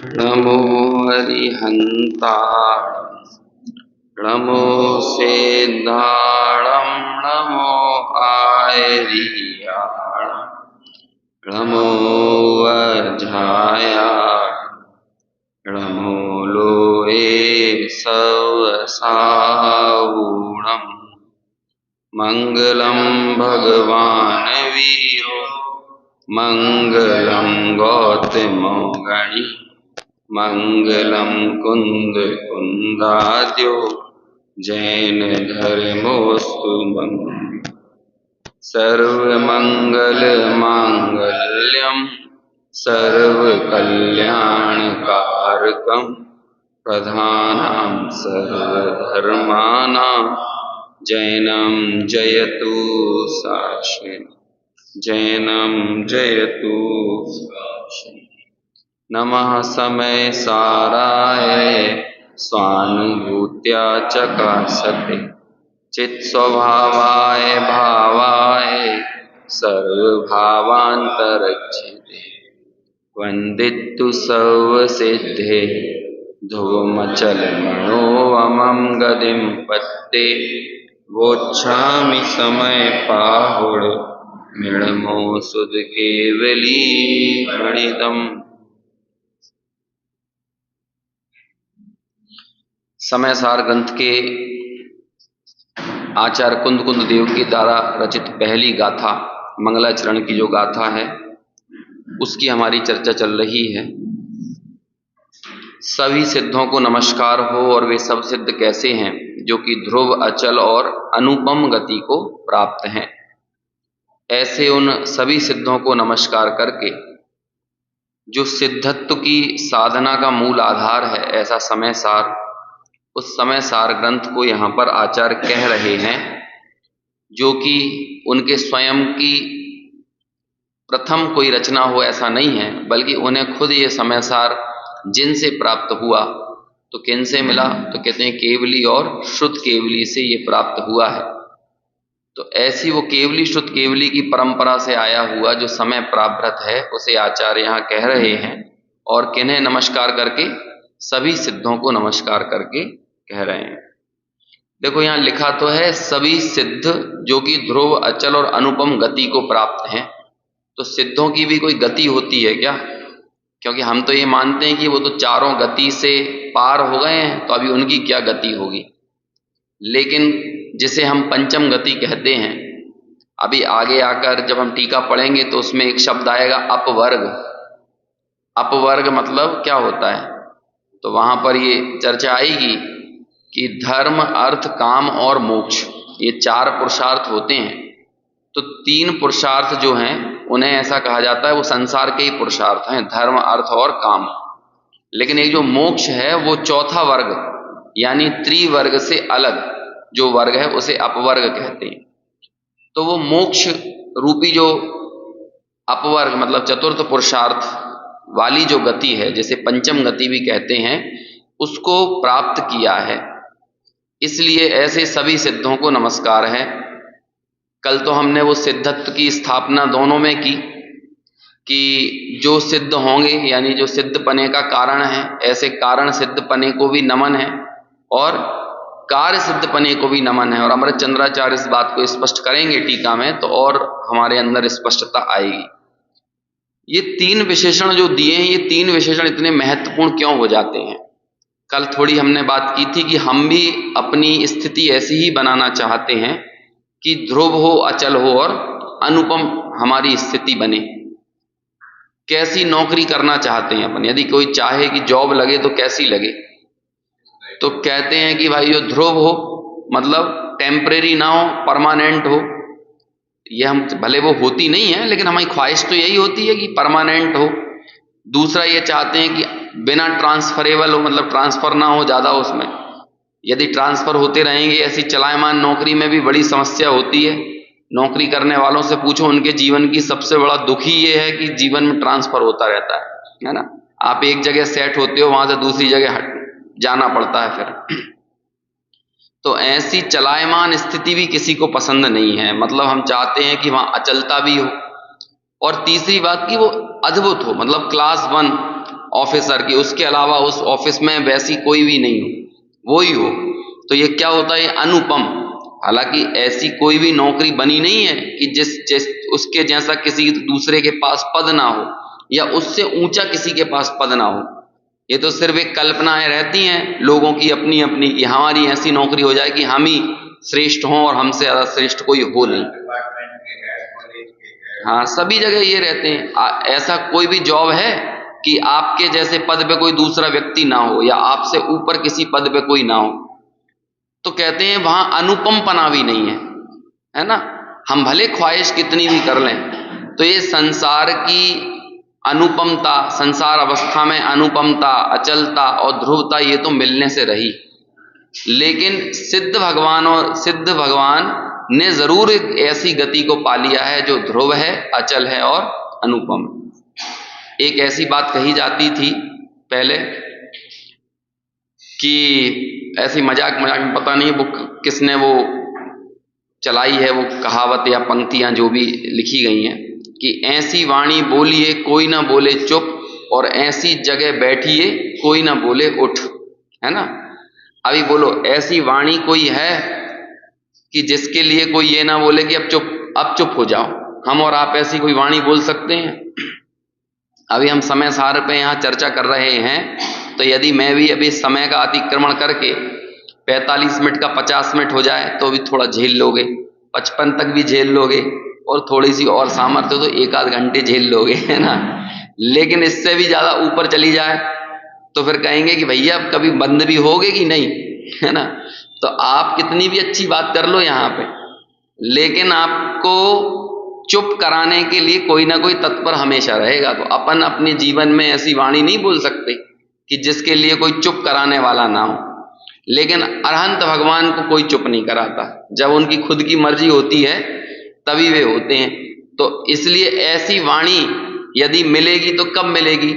नमो हरिहन्ताणं नमो सेन्धाणं नमो आयरियाणं नमो वज्रायाणं नमो लोहे सवसावूणम् मंगलम भगवान वीरो मंगलम गौतमो गणि मंगलम कुंद कुंदाद्यो जैन धर्मोस्तु मंगलम् सर्वमंगल मांगल्यम सर्वकल्याणकारकम प्रधानं सर्वधर्माणां जैनं जयतु शाश्वती जैनं जयतु शाश्वती। नमः समय साराय स्वानुभूत्या चकासते चित्स्वभावाय भावाय सर्वभावान्तरक्षिते वन्दितु सर्वसिद्धे ध्रुवमचलमणोऽमं गतिं पत्ते वोच्छामि समय पाहुड मृणमो सुध केवली गणितम्। समय सार ग्रंथ के आचार्य कुंद कुंद देव के द्वारा रचित पहली गाथा मंगलाचरण की जो गाथा है उसकी हमारी चर्चा चल रही है। सभी सिद्धों को नमस्कार हो और वे सब सिद्ध कैसे हैं जो कि ध्रुव अचल और अनुपम गति को प्राप्त हैं। ऐसे उन सभी सिद्धों को नमस्कार करके जो सिद्धत्व की साधना का मूल आधार है ऐसा समय सार, उस समय सार ग्रंथ को यहाँ पर आचार्य कह रहे हैं जो कि उनके स्वयं की प्रथम कोई रचना हो ऐसा नहीं है, बल्कि उन्हें खुद ये समय सार जिनसे प्राप्त हुआ तो किन से मिला तो कहते हैं केवली और श्रुत केवली से ये प्राप्त हुआ है। तो ऐसी वो केवली श्रुत केवली की परंपरा से आया हुआ जो समय प्राप्त है उसे आचार्य यहाँ कह रहे हैं और किन्हें नमस्कार करके सभी सिद्धों को नमस्कार करके कह रहे हैं। देखो यहाँ लिखा तो है सभी सिद्ध जो कि ध्रुव अचल और अनुपम गति को प्राप्त हैं। तो सिद्धों की भी कोई गति होती है क्या? क्योंकि हम तो ये मानते हैं कि वो तो चारों गति से पार हो गए हैं तो अभी उनकी क्या गति होगी। लेकिन जिसे हम पंचम गति कहते हैं, अभी आगे आकर जब हम टीका पढ़ेंगे तो उसमें एक शब्द आएगा अपवर्ग। अपवर्ग मतलब क्या होता है तो वहां पर ये चर्चा आएगी कि धर्म अर्थ काम और मोक्ष ये चार पुरुषार्थ होते हैं। तो तीन पुरुषार्थ जो हैं उन्हें ऐसा कहा जाता है वो संसार के ही पुरुषार्थ हैं, धर्म अर्थ और काम। लेकिन एक जो मोक्ष है वो चौथा वर्ग यानी त्रिवर्ग से अलग जो वर्ग है उसे अपवर्ग कहते हैं। तो वो मोक्ष रूपी जो अपवर्ग मतलब चतुर्थ पुरुषार्थ वाली जो गति है जिसे पंचम गति भी कहते हैं उसको प्राप्त किया है। इसलिए ऐसे सभी सिद्धों को नमस्कार है। कल तो हमने वो सिद्धत्व की स्थापना दोनों में की कि जो सिद्ध होंगे यानी जो सिद्ध पने का कारण है ऐसे कारण सिद्ध पने को भी नमन है और कार्य सिद्ध पने को भी नमन है। और अमृत चंद्राचार्य इस बात को स्पष्ट करेंगे टीका में तो और हमारे अंदर स्पष्टता आएगी। ये तीन विशेषण जो दिए हैं ये तीन विशेषण इतने महत्वपूर्ण क्यों हो जाते हैं? कल थोड़ी हमने बात की थी कि हम भी अपनी स्थिति ऐसी ही बनाना चाहते हैं कि ध्रुव हो अचल हो और अनुपम हमारी स्थिति बने। कैसी नौकरी करना चाहते हैं अपन? यदि कोई चाहे कि जॉब लगे तो कैसी लगे तो कहते हैं कि भाई जो ध्रुव हो मतलब टेम्परेरी ना हो परमानेंट हो। ये हम भले वो होती नहीं है लेकिन हमारी ख्वाहिश तो यही होती है कि परमानेंट हो। दूसरा ये चाहते हैं कि बिना ट्रांसफरेबल हो मतलब ट्रांसफर ना हो ज़्यादा उसमें। यदि ट्रांसफर होते रहेंगे ऐसी चलायमान नौकरी में भी बड़ी समस्या होती है। नौकरी करने वालों से पूछो उनके जीवन की सबसे बड़ा दुख ही ये है कि जीवन में ट्रांसफर होता रहता है ना। आप एक जगह सेट होते हो वहां से दूसरी जगह जाना पड़ता है फिर। तो ऐसी चलायमान स्थिति भी किसी को पसंद नहीं है। मतलब हम चाहते हैं कि वहां अचलता भी हो और तीसरी बात कि वो अद्भुत हो मतलब क्लास वन ऑफिसर की, उसके अलावा उस ऑफिस में वैसी कोई भी नहीं हो, वो ही हो, तो ये क्या होता है, ये अनुपम। हालांकि ऐसी कोई भी नौकरी बनी नहीं है कि जिस उसके जैसा किसी दूसरे के पास पद ना हो या उससे ऊंचा किसी के पास पद ना हो। ये तो सिर्फ एक कल्पनाएं रहती हैं लोगों की अपनी अपनी, कि हमारी ऐसी नौकरी हो जाए कि हम ही श्रेष्ठ हों और हमसे ज्यादा श्रेष्ठ कोई हो नहीं। हाँ, सभी जगह ये रहते हैं। ऐसा कोई भी जॉब है कि आपके जैसे पद पे कोई दूसरा व्यक्ति ना हो या आपसे ऊपर किसी पद पे कोई ना हो, तो कहते हैं वहां अनुपमपना भी नहीं है ना। हम भले ख्वाहिश कितनी भी कर लें, तो ये संसार की अनुपमता, संसार अवस्था में अनुपमता, अचलता और ध्रुवता, ये तो मिलने से रही। लेकिन सिद्ध भगवान ने जरूर एक ऐसी गति को पा लिया है जो ध्रुव है, अचल है और अनुपम। एक ऐसी बात कही जाती थी पहले कि ऐसी मजाक मजाक में, पता नहीं वो किसने वो चलाई है, वो कहावत या पंक्तियां जो भी लिखी गई हैं, कि ऐसी वाणी बोलिए कोई ना बोले चुप, और ऐसी जगह बैठिए कोई ना बोले उठ, है ना। अभी बोलो, ऐसी वाणी कोई है कि जिसके लिए कोई ये ना बोले कि अब चुप हो जाओ। हम और आप ऐसी कोई वाणी बोल सकते हैं? अभी हम समय सार पे यहाँ चर्चा कर रहे हैं, तो यदि मैं भी अभी समय का अतिक्रमण करके 45 मिनट का 50 मिनट हो जाए तो भी थोड़ा झेल लोगे, 55 तक भी झेल लोगे, और थोड़ी सी और सामर्थ्य तो 1 आध घंटे झेल लोगे, है ना। लेकिन इससे भी ज्यादा ऊपर चली जाए तो फिर कहेंगे कि भैया अब कभी बंद भी होगे कि नहीं, है ना। तो आप कितनी भी अच्छी बात कर लो यहाँ पे, लेकिन आपको चुप कराने के लिए कोई ना कोई तत्पर हमेशा रहेगा। तो अपन अपने जीवन में ऐसी वाणी नहीं बोल सकते कि जिसके लिए कोई चुप कराने वाला ना हो। लेकिन अरहंत भगवान को कोई चुप नहीं कराता, जब उनकी खुद की मर्जी होती है तभी वे होते हैं। तो इसलिए ऐसी वाणी यदि मिलेगी तो कब मिलेगी?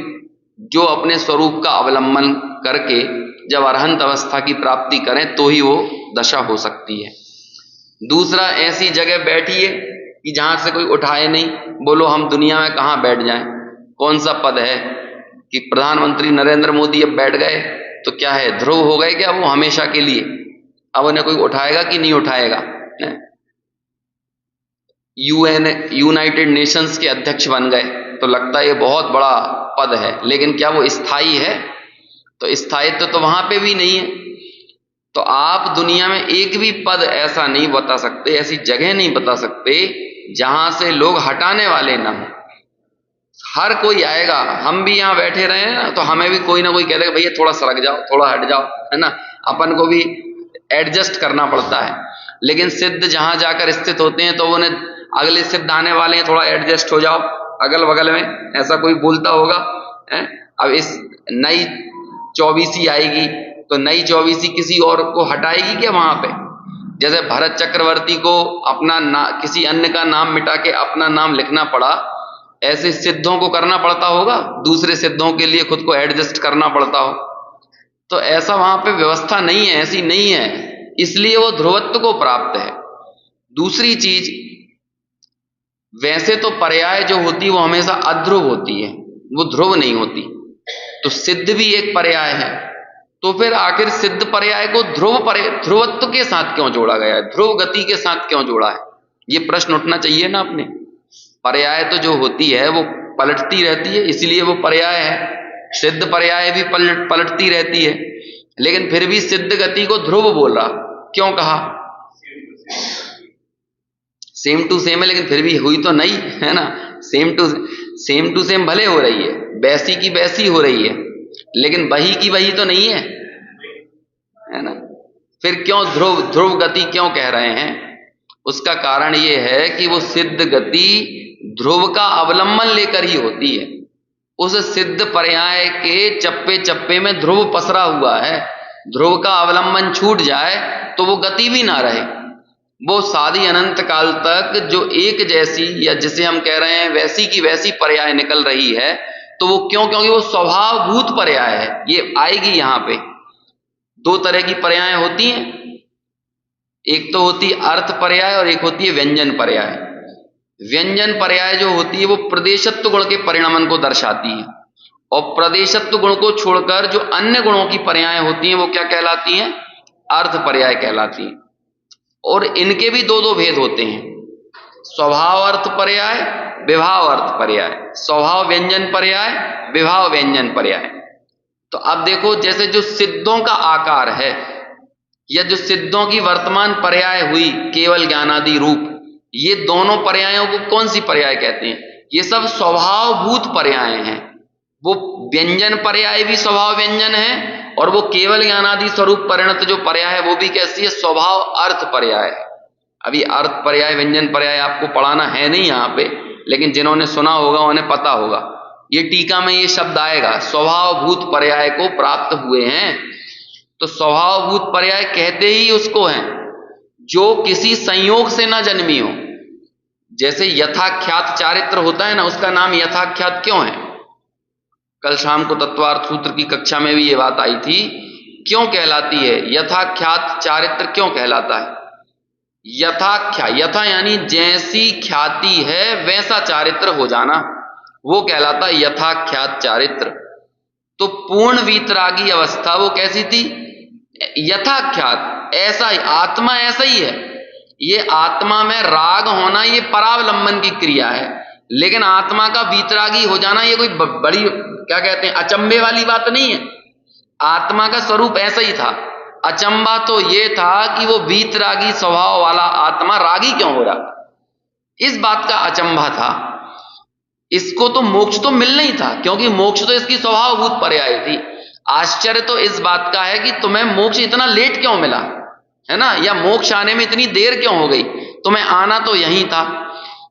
जो अपने स्वरूप का अवलंबन करके जब अरहंत अवस्था की प्राप्ति करें तो ही वो दशा हो सकती है। दूसरा, ऐसी जगह बैठिए कि जहां से कोई उठाए नहीं। बोलो हम दुनिया में कहां बैठ जाएं? कौन सा पद है कि प्रधानमंत्री नरेंद्र मोदी अब बैठ गए तो क्या है, ध्रुव हो गए क्या वो हमेशा के लिए? अब उन्हें कोई उठाएगा कि नहीं उठाएगा? यूनाइटेड नेशंस के अध्यक्ष बन गए तो लगता है ये बहुत बड़ा पद है, लेकिन क्या वो स्थायी है? तो स्थायित्व तो वहां पे भी नहीं है। तो आप दुनिया में एक भी पद ऐसा नहीं बता सकते, ऐसी जगह नहीं बता सकते जहां से लोग हटाने वाले ना हो। हर कोई आएगा, हम भी यहाँ बैठे रहे हैं ना तो हमें भी कोई ना कोई कह देगा भैया थोड़ा सरक जाओ, थोड़ा हट जाओ, है ना। अपन को भी एडजस्ट करना पड़ता है। लेकिन सिद्ध जहां जाकर स्थित होते हैं तो उन्हें अगले सिद्ध आने वाले हैं, थोड़ा एडजस्ट हो जाओ अगल बगल में, ऐसा कोई बोलता होगा है? अब इस नई 24वीं आएगी तो नई 24वीं किसी और को हटाएगी क्या वहां पे? जैसे भरत चक्रवर्ती को अपना किसी अन्य का नाम मिटा के अपना नाम लिखना पड़ा, ऐसे सिद्धों को करना पड़ता होगा, दूसरे सिद्धों के लिए खुद को एडजस्ट करना पड़ता हो। तो ऐसा वहां पे व्यवस्था नहीं है, ऐसी नहीं है, इसलिए वो ध्रुवत्व को प्राप्त है। दूसरी चीज, वैसे तो पर्याय जो होती है वो हमेशा अध्रुव होती है, वो ध्रुव नहीं होती। तो सिद्ध भी एक पर्याय है, तो फिर आखिर सिद्ध पर्याय को ध्रुवत्व के साथ क्यों जोड़ा गया है, ध्रुव गति के साथ क्यों जोड़ा है? ये प्रश्न उठना चाहिए ना अपने। पर्याय तो जो होती है वो पलटती रहती है, इसलिए वो पर्याय है। सिद्ध पर्याय भी पलटती रहती है, लेकिन फिर भी सिद्ध गति को ध्रुव बोल रहा, क्यों कहा? सेम टू सेम है, लेकिन फिर भी हुई तो नहीं, है ना। सेम टू सेम भले हो रही है, वैसी की वैसी हो रही है, लेकिन वही की वही तो नहीं है ना। फिर क्यों ध्रुव गति क्यों कह रहे हैं? उसका कारण यह है कि वो सिद्ध गति ध्रुव का अवलंबन लेकर ही होती है। उस सिद्ध पर्याय के चप्पे चप्पे में ध्रुव पसरा हुआ है। ध्रुव का अवलंबन छूट जाए तो वो गति भी ना रहे, वो सारी अनंत काल तक जो एक जैसी, या जिसे हम कह रहे हैं वैसी की वैसी पर्याय निकल रही है। तो वो क्यों? क्योंकि वो स्वभावभूत पर्याय है। ये आएगी यहां पे। दो तरह की पर्याय होती हैं, एक तो होती है अर्थ पर्याय और एक होती है व्यंजन पर्याय। व्यंजन पर्याय जो होती है वो प्रदेशत्व गुण के परिणमन को दर्शाती है। और प्रदेशत्व गुण को छोड़कर जो अन्य गुणों की पर्याय होती हैं वो क्या कहलाती हैं? अर्थ पर्याय कहलाती हैं। और इनके भी दो दो भेद होते हैं, स्वभाव अर्थ पर्याय, विभाव अर्थ पर्याय, स्वभाव व्यंजन पर्याय, विभाव व्यंजन पर्याय। तो अब देखो, जैसे जो सिद्धों का आकार है या जो सिद्धों की वर्तमान पर्याय हुई केवल ज्ञानादि रूप, ये दोनों पर्यायों को कौन सी पर्याय कहते हैं? ये सब स्वभावभूत पर्याय हैं। वो व्यंजन पर्याय भी स्वभाव व्यंजन है, और वो केवल ज्ञानादि स्वरूप परिणत जो पर्याय है वो भी कैसी है? स्वभाव अर्थ पर्याय है। अभी अर्थ पर्याय व्यंजन पर्याय आपको पढ़ाना है नहीं यहाँ पे, लेकिन जिन्होंने सुना होगा उन्हें पता होगा। ये टीका में ये शब्द आएगा, स्वभावभूत पर्याय को प्राप्त हुए हैं। तो स्वभावभूत पर्याय कहते ही उसको हैं जो किसी संयोग से ना जन्मी हो। जैसे यथाख्यात चारित्र होता है ना, उसका नाम यथाख्यात क्यों है? कल शाम को तत्वार्थ सूत्र की कक्षा में भी ये बात आई थी, क्यों कहलाती है यथाख्यात चारित्र, क्यों कहलाता है? यथा यानी जैसी ख्याति है वैसा चारित्र हो जाना, वो कहलाता है यथाख्यात चारित्र। तो पूर्ण वीतरागी अवस्था वो कैसी थी? यथाख्यात, ऐसा ही आत्मा ऐसा ही है। ये आत्मा में राग होना ये परावलंबन की क्रिया है, लेकिन आत्मा का वीतरागी हो जाना ये कोई बड़ी क्या कहते हैं अचंभे वाली बात नहीं है। आत्मा का स्वरूप ऐसा ही था। अचंबा तो ये था कि वो वीतरागी स्वभाव वाला आत्मा रागी क्यों हो रहा, इस बात का अचंबा था। इसको तो मोक्ष तो मिलना ही था, क्योंकि मोक्ष तो इसकी स्वभावभूत पर्याय थी। आश्चर्य तो इस बात का है कि तुम्हें मोक्ष इतना लेट क्यों मिला, है ना, या मोक्ष आने में इतनी देर क्यों हो गई? तुम्हें आना तो यहीं था।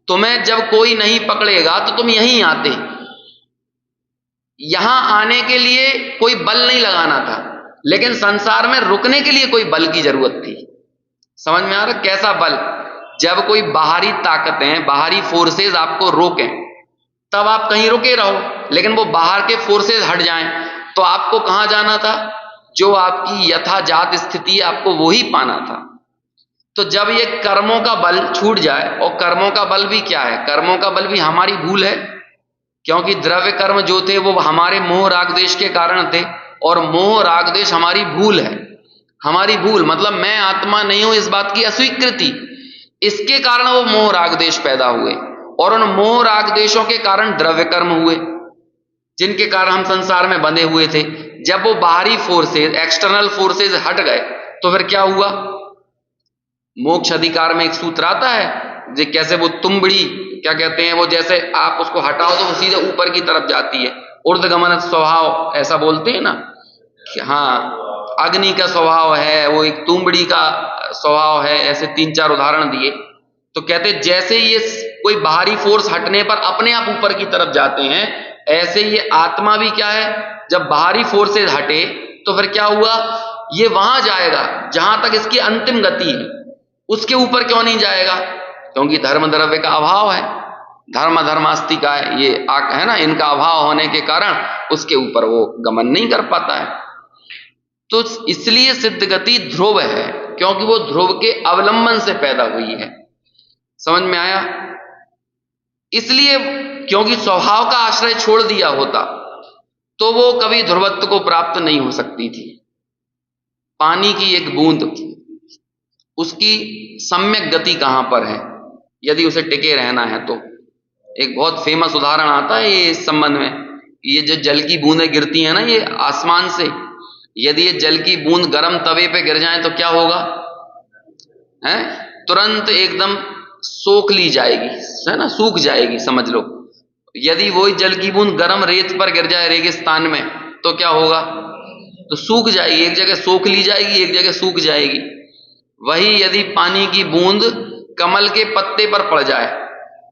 तुम्हें जब कोई नहीं पकड़ेगा तो तुम यहीं आते। यहां आने के लिए कोई बल नहीं लगाना था, लेकिन संसार में रुकने के लिए कोई बल की जरूरत थी। समझ में आ रहा कैसा बल? जब कोई बाहरी ताकतें, बाहरी फोर्सेज आपको रोकें, तब आप कहीं रुके रहो, लेकिन वो बाहर के फोर्सेज हट जाएं तो आपको कहां जाना था? जो आपकी यथाजात स्थिति है आपको वो ही पाना था। तो जब ये कर्मों का बल छूट जाए, और कर्मों का बल भी क्या है? कर्मों का बल भी हमारी भूल है, क्योंकि द्रव्य कर्म जो थे वो हमारे मोह राग द्वेष के कारण थे, और मोह राग द्वेष हमारी भूल है। हमारी भूल मतलब मैं आत्मा नहीं हूं इस बात की अस्वीकृति, इसके कारण वो मोह राग द्वेष पैदा हुए, और उन मोह राग द्वेषों के कारण द्रव्य कर्म हुए, जिनके कारण हम संसार में बंधे हुए थे। जब वो बाहरी फोर्सेज, एक्सटर्नल फोर्सेज हट गए तो फिर क्या हुआ? मोक्ष अधिकार में एक सूत्र आता है, जो कैसे वो तुम्बड़ी क्या कहते हैं, वो जैसे आप उसको हटाओ तो वो सीधे ऊपर की तरफ जाती है, ऊर्ध्वगमन स्वभाव ऐसा बोलते हैं ना कि हाँ अग्नि का स्वभाव है, वो एक तुम्बड़ी का स्वभाव है। ऐसे 3-4 उदाहरण दिए। तो कहते जैसे ये कोई बाहरी फोर्स हटने पर अपने आप ऊपर की तरफ जाते हैं, ऐसे ये आत्मा भी क्या है, जब बाहरी फोर्सेज हटे तो फिर क्या हुआ? ये वहां जाएगा जहां तक इसकी अंतिम गति है, उसके ऊपर क्यों नहीं जाएगा? क्योंकि धर्म द्रव्य का अभाव है, धर्म धर्मास्ति का ये है ना, इनका अभाव होने के कारण उसके ऊपर वो गमन नहीं कर पाता है। तो इसलिए सिद्ध गति ध्रुव है, क्योंकि वो ध्रुव के अवलंबन से पैदा हुई है। समझ में आया? इसलिए क्योंकि स्वभाव का आश्रय छोड़ दिया होता तो वो कभी ध्रुवत्व को प्राप्त नहीं हो सकती थी। पानी की एक बूंद, उसकी सम्यक गति कहां पर है यदि उसे टिके रहना है तो? एक बहुत फेमस उदाहरण आता है ये इस संबंध में। ये जो जल की बूंदें गिरती हैं ना ये आसमान से, यदि ये जल की बूंद गर्म तवे पे गिर जाए तो क्या होगा? है तुरंत एकदम सोख ली जाएगी, है ना, सूख जाएगी समझ लो। यदि वही जल की बूंद गर्म रेत पर गिर जाए रेगिस्तान में तो क्या होगा? तो सूख जाएगी, एक जगह सोख ली जाएगी, एक जगह सूख जाएगी। वही यदि पानी की बूंद कमल के पत्ते पर पड़ जाए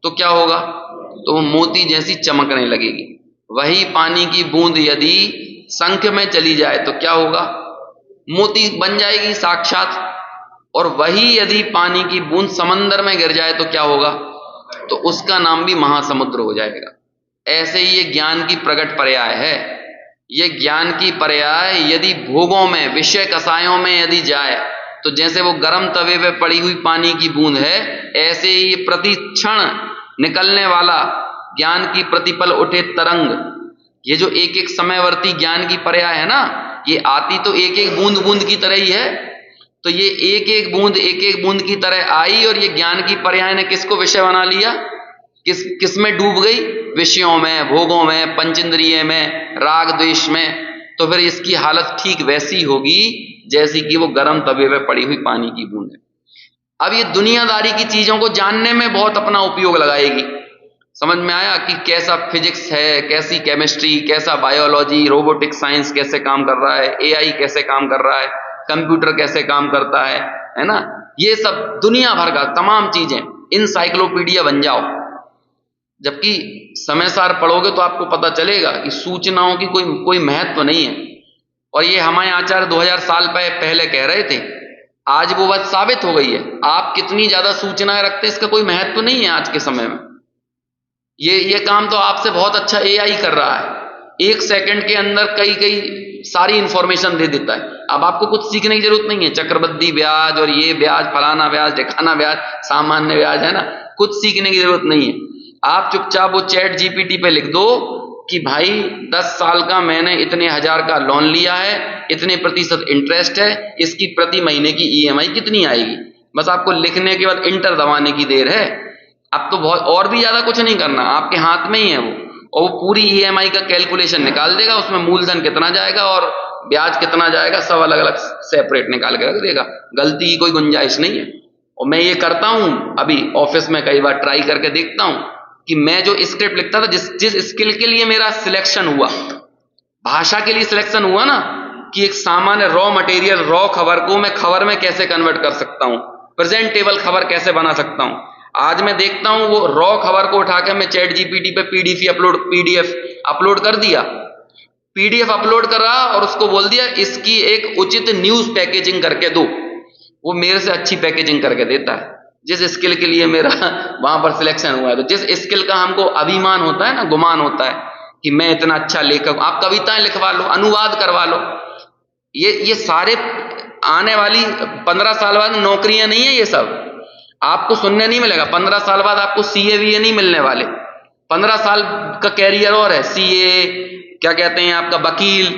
तो क्या होगा? तो वो मोती जैसी चमकने लगेगी। वही पानी की बूंद यदि शंख में चली जाए तो क्या होगा? मोती बन जाएगी साक्षात। और वही यदि पानी की बूंद समंदर में गिर जाए तो क्या होगा? तो उसका नाम भी महासमुद्र हो जाएगा। ऐसे ही ये ज्ञान की प्रकट पर्याय है। ये ज्ञान की पर्याय यदि भोगों में, विषय कसायों में यदि जाए तो जैसे वो गर्म तवे पे पड़ी हुई पानी की बूंद है, ऐसे ही प्रति क्षण निकलने वाला ज्ञान की प्रतिपल उठे तरंग, ये जो एक एक समयवर्ती ज्ञान की पर्याय है ना, ये आती तो एक एक बूंद बूंद की तरह ही है। तो ये एक एक बूंद की तरह आई और ये ज्ञान की पर्याय ने किसको विषय बना लिया, किस में डूब गई, विषयों में, भोगों में, पंचेंद्रिय में, राग द्वेष में। तो फिर इसकी हालत ठीक वैसी होगी जैसी कि वो गर्म तवे पे पड़ी हुई पानी की बूंद है। अब ये दुनियादारी की चीजों को जानने में बहुत अपना उपयोग लगाएगी। समझ में आया कि कैसा फिजिक्स है, कैसी केमिस्ट्री, कैसा बायोलॉजी, रोबोटिक साइंस कैसे काम कर रहा है, एआई कैसे काम कर रहा है, कंप्यूटर कैसे काम करता है ना। ये सब दुनिया भर का तमाम चीजें, इनसाइक्लोपीडिया बन जाओ। जबकि समय सार पढ़ोगे तो आपको पता चलेगा कि सूचनाओं की कोई महत्व नहीं है। और ये हमारे आचार्य 2000 साल पहले कह रहे थे, आज वो बात साबित हो गई है। आप कितनी ज्यादा सूचनाएं रखते हैं इसका कोई महत्व नहीं है आज के समय में। ये काम तो आपसे बहुत अच्छा एआई कर रहा है, 1 सेकंड के अंदर कई सारी इंफॉर्मेशन दे देता है। अब आपको कुछ सीखने की जरूरत नहीं है, चक्रवृद्धि ब्याज और ये ब्याज, फलाना ब्याज, ढिकाना ब्याज, सामान्य ब्याज, है ना, कुछ सीखने की जरूरत नहीं है। आप चुपचाप वो चैट जीपीटी पे लिख दो कि भाई 10 साल का मैंने इतने हजार का लोन लिया है, इतने % इंटरेस्ट है, इसकी प्रति महीने की ईएमआई कितनी आएगी। बस आपको लिखने के बाद इंटर दबाने की देर है। अब तो बहुत और भी ज्यादा कुछ नहीं करना, आपके हाथ में ही है वो, और वो पूरी ईएमआई का कैलकुलेशन निकाल देगा, उसमें मूलधन कितना जाएगा और ब्याज कितना जाएगा, सब अलग अलग सेपरेट निकाल के रख देगा। गलती की कोई गुंजाइश नहीं है। और मैं ये करता हूं, अभी ऑफिस में कई बार ट्राई करके देखता हूं कि मैं जो स्क्रिप्ट लिखता था, जिस स्किल के लिए मेरा सिलेक्शन हुआ, भाषा के लिए सिलेक्शन हुआ ना, कि एक सामान्य रॉ मटेरियल, रॉ खबर को मैं खबर में कैसे कन्वर्ट कर सकता हूं, प्रेजेंटेबल खबर कैसे बना सकता हूं। आज मैं देखता हूं वो रॉ खबर को उठा के मैं चैट जीपीटी पे पीडीएफ अपलोड कर दिया, पीडीएफ अपलोड करा और उसको बोल दिया इसकी एक उचित न्यूज पैकेजिंग करके दो। वो मेरे से अच्छी पैकेजिंग करके देता है, जिस स्किल के लिए मेरा वहां पर सिलेक्शन हुआ है। तो जिस स्किल का हमको अभिमान होता है ना, गुमान होता है कि मैं इतना अच्छा लेखक, आप कविताएं लिखवा लो, अनुवाद करवा लो, ये सारे आने वाली 15 साल बाद नौकरियां नहीं है। ये सब आपको सुनने नहीं मिलेगा। 15 साल बाद आपको सीए वीए नहीं मिलने वाले। 15 साल का कैरियर और है, सीए क्या कहते हैं आपका, वकील,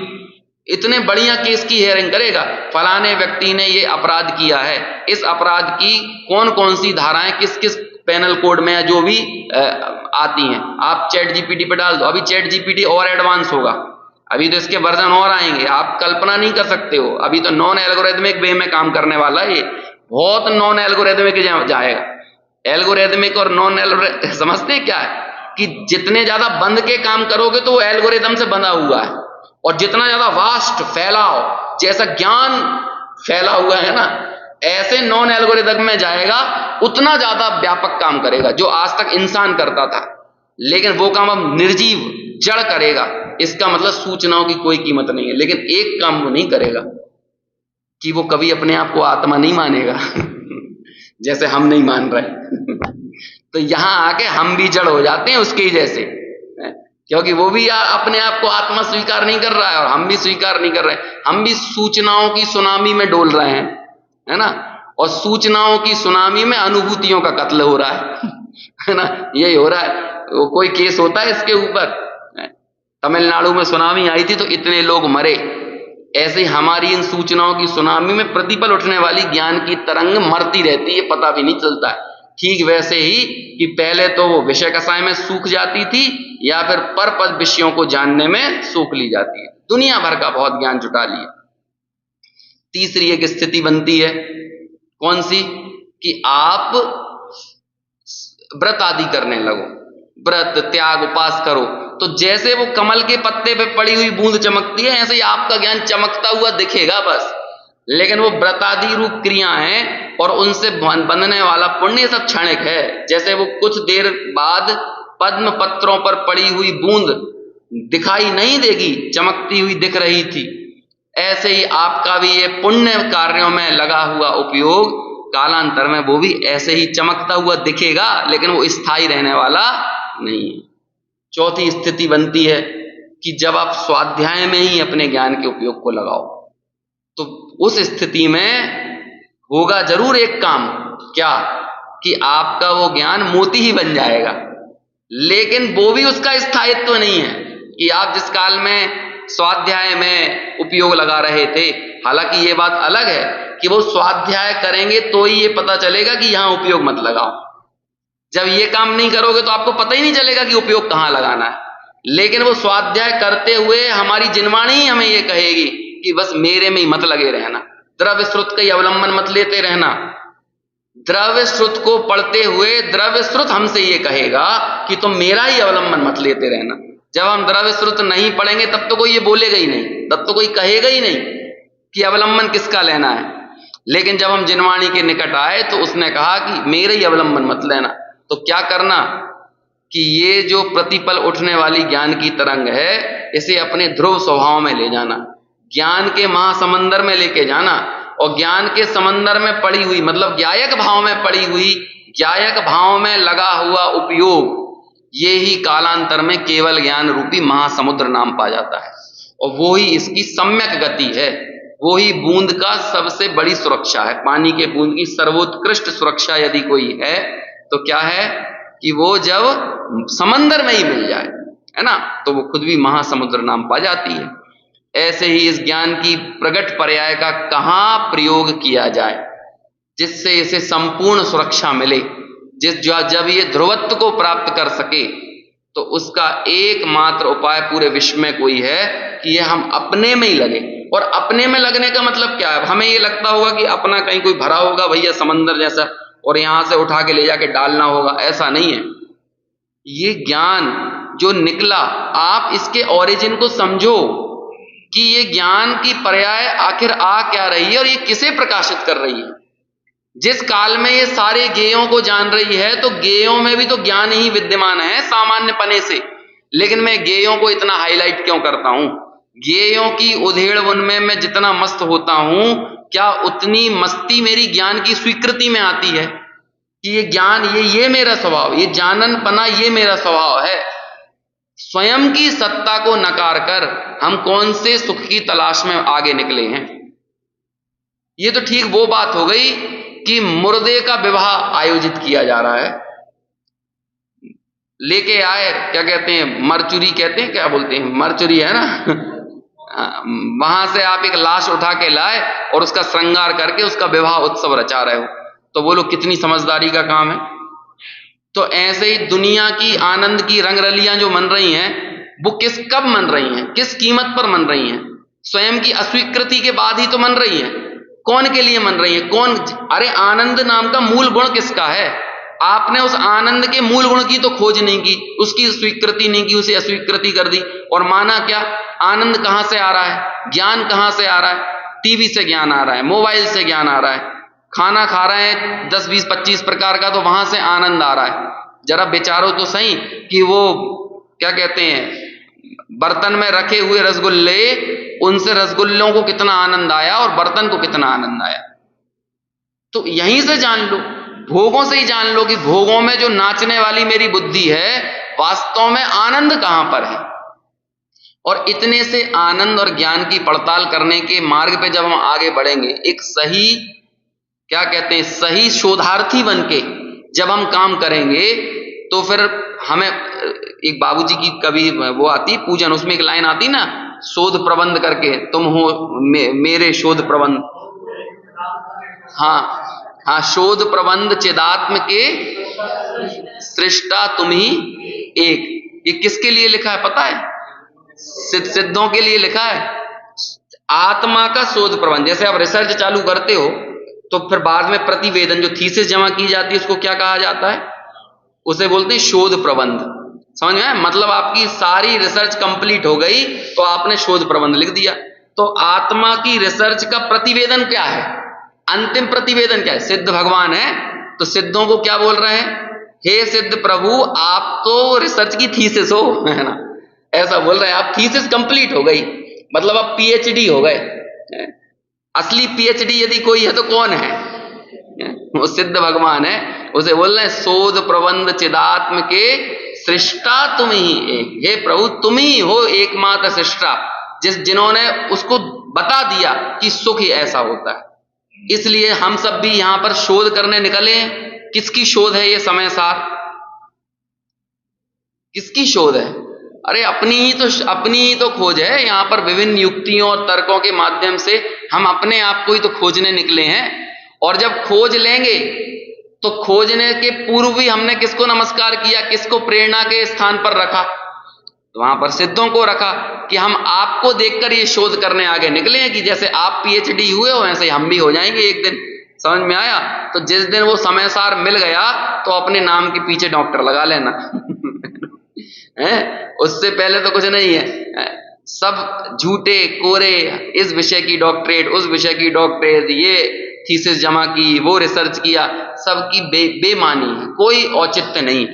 इतने बढ़िया केस की हियरिंग करेगा। फलाने व्यक्ति ने ये अपराध किया है, इस अपराध की कौन कौन सी धाराएं किस किस पेनल कोड में है, जो भी आती हैं, आप चैट जीपीटी पे डाल दो। अभी चैट जीपीटी और एडवांस होगा, अभी तो इसके वर्जन और आएंगे, आप कल्पना नहीं कर सकते हो। अभी तो नॉन एल्गोरिथमिक वे में काम करने वाला है, ये बहुत नॉन एल्गोरिथमिक जाएगा। एल्गोरिथमिक और नॉन एल्गोरिथमिक समझते हैं क्या है, कि जितने ज्यादा बंद के काम करोगे तो वो एल्गोरिथम से बंधा हुआ है, और जितना ज्यादा वास्ट फैलाओ, जैसा ज्ञान फैला हुआ है ना, ऐसे नॉन एल्गोरिथम में जाएगा, उतना ज्यादा व्यापक काम करेगा जो आज तक इंसान करता था। लेकिन वो काम अब निर्जीव जड़ करेगा। इसका मतलब सूचनाओं की कोई कीमत नहीं है। लेकिन एक काम वो नहीं करेगा कि वो कभी अपने आप को आत्मा नहीं मानेगा जैसे हम नहीं मान रहे तो यहां आके हम भी जड़ हो जाते हैं उसके ही जैसे, क्योंकि वो भी अपने आप को आत्मा स्वीकार नहीं कर रहा है और हम भी स्वीकार नहीं कर रहे हैं। हम भी सूचनाओं की सुनामी में डोल रहे हैं, है ना, और सूचनाओं की सुनामी में अनुभूतियों का कत्ल हो रहा है ना, यही हो रहा है। कोई केस होता है इसके ऊपर, तमिलनाडु में सुनामी आई थी तो इतने लोग मरे। ऐसे ही हमारी इन सूचनाओं की सुनामी में प्रतिपल उठने वाली ज्ञान की तरंग मरती रहती है, पता भी नहीं चलता है। ठीक वैसे ही कि पहले तो वो विषय कसाय में सूख जाती थी, या फिर पर पद विषयों को जानने में सूख ली जाती है। दुनिया भर का बहुत ज्ञान जुटा लिया। तीसरी एक स्थिति बनती है, कौन सी, कि आप व्रत आदि करने लगो, व्रत त्याग उपास करो। तो जैसे वो कमल के पत्ते पे पड़ी हुई बूंद चमकती है, ऐसे ही आपका ज्ञान चमकता हुआ दिखेगा बस। लेकिन वो व्रतादि रूप क्रिया है और उनसे बंधने वाला पुण्य सब क्षणिक है। जैसे वो कुछ देर बाद पद्म पत्रों पर पड़ी हुई बूंद दिखाई नहीं देगी, चमकती हुई दिख रही थी, ऐसे ही आपका भी ये पुण्य कार्यों में लगा हुआ उपयोग कालांतर में वो भी ऐसे ही चमकता हुआ दिखेगा, लेकिन वो स्थायी रहने वाला नहीं है। चौथी स्थिति बनती है कि जब आप स्वाध्याय में ही अपने ज्ञान के उपयोग को लगाओ, तो उस स्थिति में होगा जरूर एक काम, क्या, कि आपका वो ज्ञान मोती ही बन जाएगा, लेकिन वो भी उसका स्थायित्व नहीं है। कि आप जिस काल में स्वाध्याय में उपयोग लगा रहे थे, हालांकि ये बात अलग है कि वो स्वाध्याय करेंगे तो ही ये पता चलेगा कि यहां उपयोग मत लगाओ। जब ये काम नहीं करोगे तो आपको पता ही नहीं चलेगा कि उपयोग कहां लगाना है। लेकिन वो स्वाध्याय करते हुए हमारी जिनवाणी ही हमें ये कहेगी कि बस मेरे में ही मत लगे रहना, द्रव्य श्रुत का ही अवलंबन मत लेते रहना। द्रव्य श्रुत को पढ़ते हुए द्रव्य श्रुत हमसे ये कहेगा कि तुम मेरा ही अवलंबन मत लेते रहना। जब हम द्रव्य श्रुत नहीं पढ़ेंगे तब तो कोई ये बोलेगा ही नहीं, तब तो कोई कहेगा ही नहीं कि अवलंबन किसका लेना है। लेकिन जब हम जिनवाणी के निकट आए तो उसने कहा कि मेरे ही अवलंबन मत लेना। तो क्या करना कि ये जो प्रतिपल उठने वाली ज्ञान की तरंग है, इसे अपने ध्रुव स्वभाव में ले जाना, ज्ञान के महासमंदर में लेके जाना। और ज्ञान के समंदर में पड़ी हुई मतलब ज्ञायक भाव में पड़ी हुई, ज्ञायक भाव में लगा हुआ उपयोग, ये ही कालांतर में केवल ज्ञान रूपी महासमुद्र नाम पा जाता है। और वो ही इसकी सम्यक गति है, वो ही बूंद का सबसे बड़ी सुरक्षा है। पानी के बूंद की सर्वोत्कृष्ट सुरक्षा यदि कोई है तो क्या है कि वो जब समंदर में ही मिल जाए, है ना, तो वो खुद भी महासमुद्र नाम पा जाती है। ऐसे ही इस ज्ञान की प्रगट पर्याय का कहां प्रयोग किया जाए जिससे इसे संपूर्ण सुरक्षा मिले, जब ये ध्रुवत्व को प्राप्त कर सके, तो उसका एकमात्र उपाय पूरे विश्व में कोई है कि ये हम अपने में ही लगे। और अपने में लगने का मतलब क्या है? हमें ये लगता होगा कि अपना कहीं कोई भरा होगा भैया समंदर जैसा और यहां से उठा के ले जाके डालना होगा, ऐसा नहीं है। ये ज्ञान जो निकला, आप इसके ओरिजिन को समझो कि ये ज्ञान की पर्याय आखिर आ क्या रही है और ये किसे प्रकाशित कर रही है। जिस काल में ये सारे गेयों को जान रही है तो गेयों में भी तो ज्ञान ही विद्यमान है सामान्य पने से। लेकिन मैं गेयों को इतना हाईलाइट क्यों करता हूं? गेयों की उधेड़ उनमें मैं जितना मस्त होता हूं, क्या उतनी मस्ती मेरी ज्ञान की स्वीकृति में आती है कि ये ज्ञान, ये मेरा स्वभाव, ये जाननपना ये मेरा स्वभाव है। स्वयं की सत्ता को नकार कर हम कौन से सुख की तलाश में आगे निकले हैं। ये तो ठीक वो बात हो गई कि मुर्दे का विवाह आयोजित किया जा रहा है, लेके आए, क्या कहते हैं, मरचुरी कहते हैं, क्या बोलते हैं, मरचुरी है ना वहां से आप एक लाश उठा के लाए और उसका श्रृंगार करके उसका विवाह उत्सव रचा रहे हो, तो बोलो कितनी समझदारी का काम है। तो ऐसे ही दुनिया की आनंद की रंगरलियां जो मन रही हैं, वो कब मन रही हैं, किस कीमत पर मन रही हैं? स्वयं की अस्वीकृति के बाद ही तो मन रही हैं। कौन के लिए मन रही है? कौन? अरे आनंद नाम का मूल गुण किसका है? आपने उस आनंद के मूल गुण की तो खोज नहीं की, उसकी स्वीकृति नहीं की, उसे अस्वीकृति कर दी और माना क्या? आनंद कहां से आ रहा है? ज्ञान कहां से आ रहा है? टीवी से ज्ञान आ रहा है, मोबाइल से ज्ञान आ रहा है, खाना खा रहे हैं 10 20 25 प्रकार का, तो वहां से आनंद आ रहा है। जरा विचारो तो सही कि वो क्या कहते हैं, बर्तन में रखे हुए रसगुल्ले, उनसे रसगुल्लों को कितना आनंद आया और बर्तन को कितना आनंद आया। तो यहीं से जान लो, भोगों से ही जान लो कि भोगों में जो नाचने वाली मेरी बुद्धि है, वास्तव में आनंद कहां पर है। और इतने से आनंद और ज्ञान की पड़ताल करने के मार्ग पे जब हम आगे बढ़ेंगे, एक सही, क्या कहते हैं, सही शोधार्थी बनके जब हम काम करेंगे, तो फिर हमें एक बाबूजी की कवि वो आती पूजन, उसमें एक लाइन आती ना, शोध प्रबंध करके, तुम हो मेरे शोध प्रबंध, हाँ, शोध प्रबंध चिदात्म के सृष्टा तुम ही एक। ये किसके लिए लिखा है पता है? सिद्धों के लिए लिखा है। आत्मा का शोध प्रबंध, जैसे आप रिसर्च चालू करते हो तो फिर बाद में प्रतिवेदन, जो थीसिस जमा की जाती है, उसको क्या कहा जाता है? उसे बोलते हैं शोध प्रबंध। समझ में आया? मतलब आपकी सारी रिसर्च कंप्लीट हो गई तो आपने शोध प्रबंध लिख दिया। तो आत्मा की रिसर्च का प्रतिवेदन क्या है? अंतिम प्रतिवेदन क्या है? सिद्ध भगवान है, तो सिद्धों को क्या बोल रहे हैं? हे सिद्ध प्रभु, आप तो रिसर्च की थीसिस हो, है ना, ऐसा बोल रहे हैं। आप थीसिस कंप्लीट हो गई, मतलब आप पीएचडी हो गए। असली पीएचडी यदि कोई है तो कौन है? वो सिद्ध भगवान है। उसे बोल रहे हैं शोध प्रबंध चिदात्म के सृष्टा तुम ही एक। हे प्रभु, तुम ही हो एकमात्र सृष्टा, जिन्होंने उसको बता दिया कि सुख ही ऐसा होता है। इसलिए हम सब भी यहां पर शोध करने निकले। किसकी शोध है ये समय सार? किसकी शोध है? अरे अपनी ही तो खोज है। यहाँ पर विभिन्न युक्तियों और तर्कों के माध्यम से हम अपने आप को ही तो खोजने निकले हैं। और जब खोज लेंगे तो खोजने के पूर्व भी हमने किसको नमस्कार किया, किसको प्रेरणा के स्थान पर रखा? तो वहां पर सिद्धों को रखा कि हम आपको देखकर ये शोध करने आगे निकले हैं कि जैसे आप पीएचडी हुए हो वैसे हम भी हो जाएंगे एक दिन। समझ में आया? तो जिस दिन वो समय सार मिल गया तो अपने नाम के पीछे डॉक्टर लगा लेना है? उससे पहले तो कुछ नहीं है। सब झूठे कोरे, इस विषय की डॉक्टरेट, उस विषय की डॉक्टरेट, ये थीसिस जमा की, वो रिसर्च किया, सबकी बेमानी है, कोई औचित्य नहीं।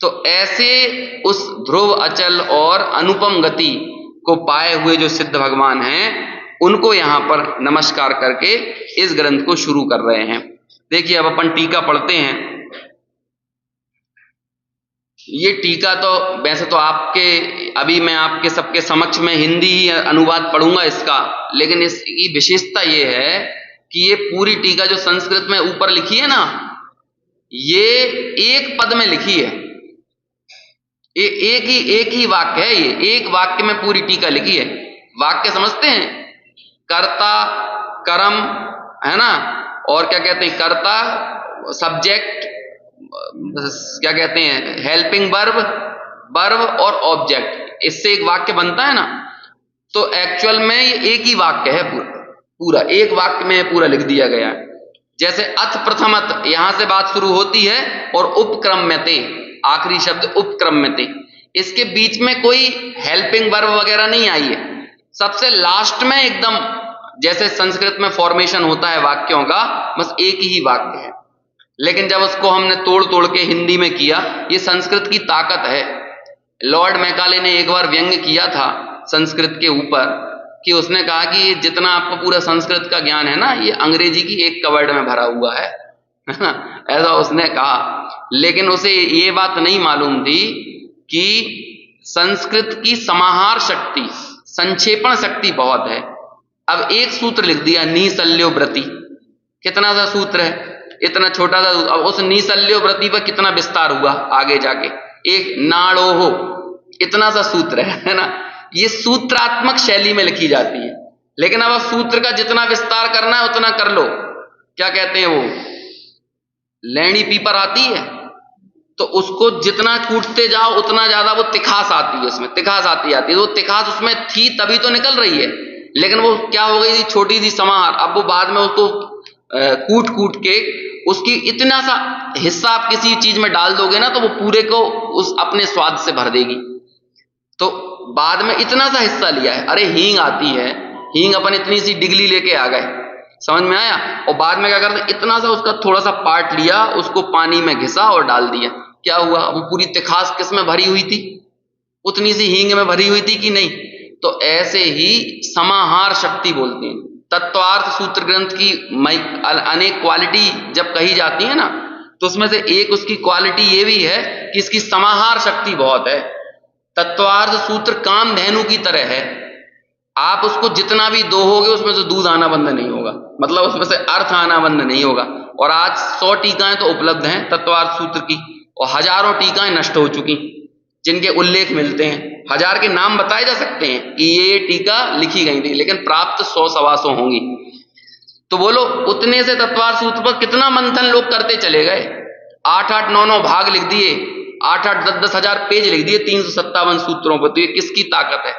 तो ऐसे उस ध्रुव अचल और अनुपम गति को पाए हुए जो सिद्ध भगवान हैं उनको यहां पर नमस्कार करके इस ग्रंथ को शुरू कर रहे हैं। देखिए अब अपन टीका पढ़ते हैं। ये टीका तो वैसे तो अभी मैं आपके सबके समक्ष में हिंदी ही अनुवाद पढ़ूंगा इसका, लेकिन इसकी विशेषता ये है कि ये पूरी टीका जो संस्कृत में ऊपर लिखी है ना, ये एक पद में लिखी है। ये एक ही वाक्य है। ये एक वाक्य में पूरी टीका लिखी है। वाक्य समझते हैं? कर्ता, कर्म, है ना, और क्या कहते हैं, कर्ता, सब्जेक्ट, क्या कहते हैं, हेल्पिंग वर्ब, वर्ब और ऑब्जेक्ट, इससे एक वाक्य बनता है ना। तो एक्चुअल में ये एक ही वाक्य है, पूरा एक वाक्य में पूरा लिख दिया गया है। जैसे अथ प्रथमत, यहां से बात शुरू होती है, और उपक्रम्यते, आखिरी शब्द उपक्रम्यते, इसके बीच में कोई हेल्पिंग वर्ब वगैरह नहीं आई है। सबसे लास्ट में एकदम जैसे संस्कृत में फॉर्मेशन होता है वाक्यों का, बस एक ही वाक्य है। लेकिन जब उसको हमने तोड़ तोड़ के हिंदी में किया, ये संस्कृत की ताकत है। लॉर्ड मैकाले ने एक बार व्यंग्य किया था संस्कृत के ऊपर कि उसने कहा कि जितना आपको पूरा संस्कृत का ज्ञान है ना, ये अंग्रेजी की एक कवर्ड में भरा हुआ है ऐसा उसने कहा। लेकिन उसे ये बात नहीं मालूम थी कि संस्कृत की समाहार शक्ति, संक्षेपण शक्ति बहुत है। अब एक सूत्र लिख दिया, नीसल्यो व्रति, कितना सा सूत्र है, इतना छोटा सा। अब उस नीसल्यो व्रति पर कितना विस्तार हुआ आगे जाके, एक नाड़ोहो, इतना सा सूत्र है ना। ये सूत्रात्मक शैली में लिखी जाती है। लेकिन अब सूत्र का जितना विस्तार करना है उतना कर लो। क्या कहते हैं वो, लैणी पीपर आती है, तो उसको जितना कूटते जाओ उतना ज्यादा वो तिखास आती है, उसमें तिखास आती है। वो तिखास उसमें थी तभी तो निकल रही है, लेकिन वो क्या हो गई थी, छोटी सी समाहार। अब वो बाद में उसको कूट कूट के उसकी इतना सा हिस्सा आप किसी चीज में डाल दोगे ना, तो वो पूरे को उस अपने स्वाद से भर देगी। तो बाद में इतना सा हिस्सा लिया है। अरे हींग आती है, हींग अपन इतनी सी डिगली लेके आ गए, समझ में आया। और बाद में क्या करते, इतना सा उसका थोड़ा सा पार्ट लिया, उसको पानी में घिसा और डाल दिया। क्या हुआ, वो पूरी तिखास किस में भरी हुई थी, उतनी सी हींग में भरी हुई थी कि नहीं। तो ऐसे ही समाहार शक्ति बोलते हैं। तत्वार्थ सूत्र ग्रंथ की अनेक क्वालिटी जब कही जाती है ना, तो उसमें से एक उसकी क्वालिटी ये भी है कि इसकी समाहार शक्ति बहुत है। तत्वार्थ सूत्र कामधेनु की तरह है, आप उसको जितना भी दोहोगे उसमें से दूध आना बंद नहीं होगा, मतलब उसमें से अर्थ आना बंद नहीं होगा। और आज 100 टीकाएं तो उपलब्ध हैं तत्वार्थ सूत्र की, और हजारों टीकाएं नष्ट हो चुकी जिनके उल्लेख मिलते हैं। 1000 के नाम बताए जा सकते हैं कि ये टीका लिखी गई थी, लेकिन प्राप्त 100-125 होंगी। तो बोलो, उतने से तत्वार्थ सूत्र पर कितना मंथन लोग करते चले गए। 8-8, 9-9 भाग लिख दिए, 8-8, 10-10 हजार पेज लिख दिए 357 सूत्रों पर। तो ये किसकी ताकत है,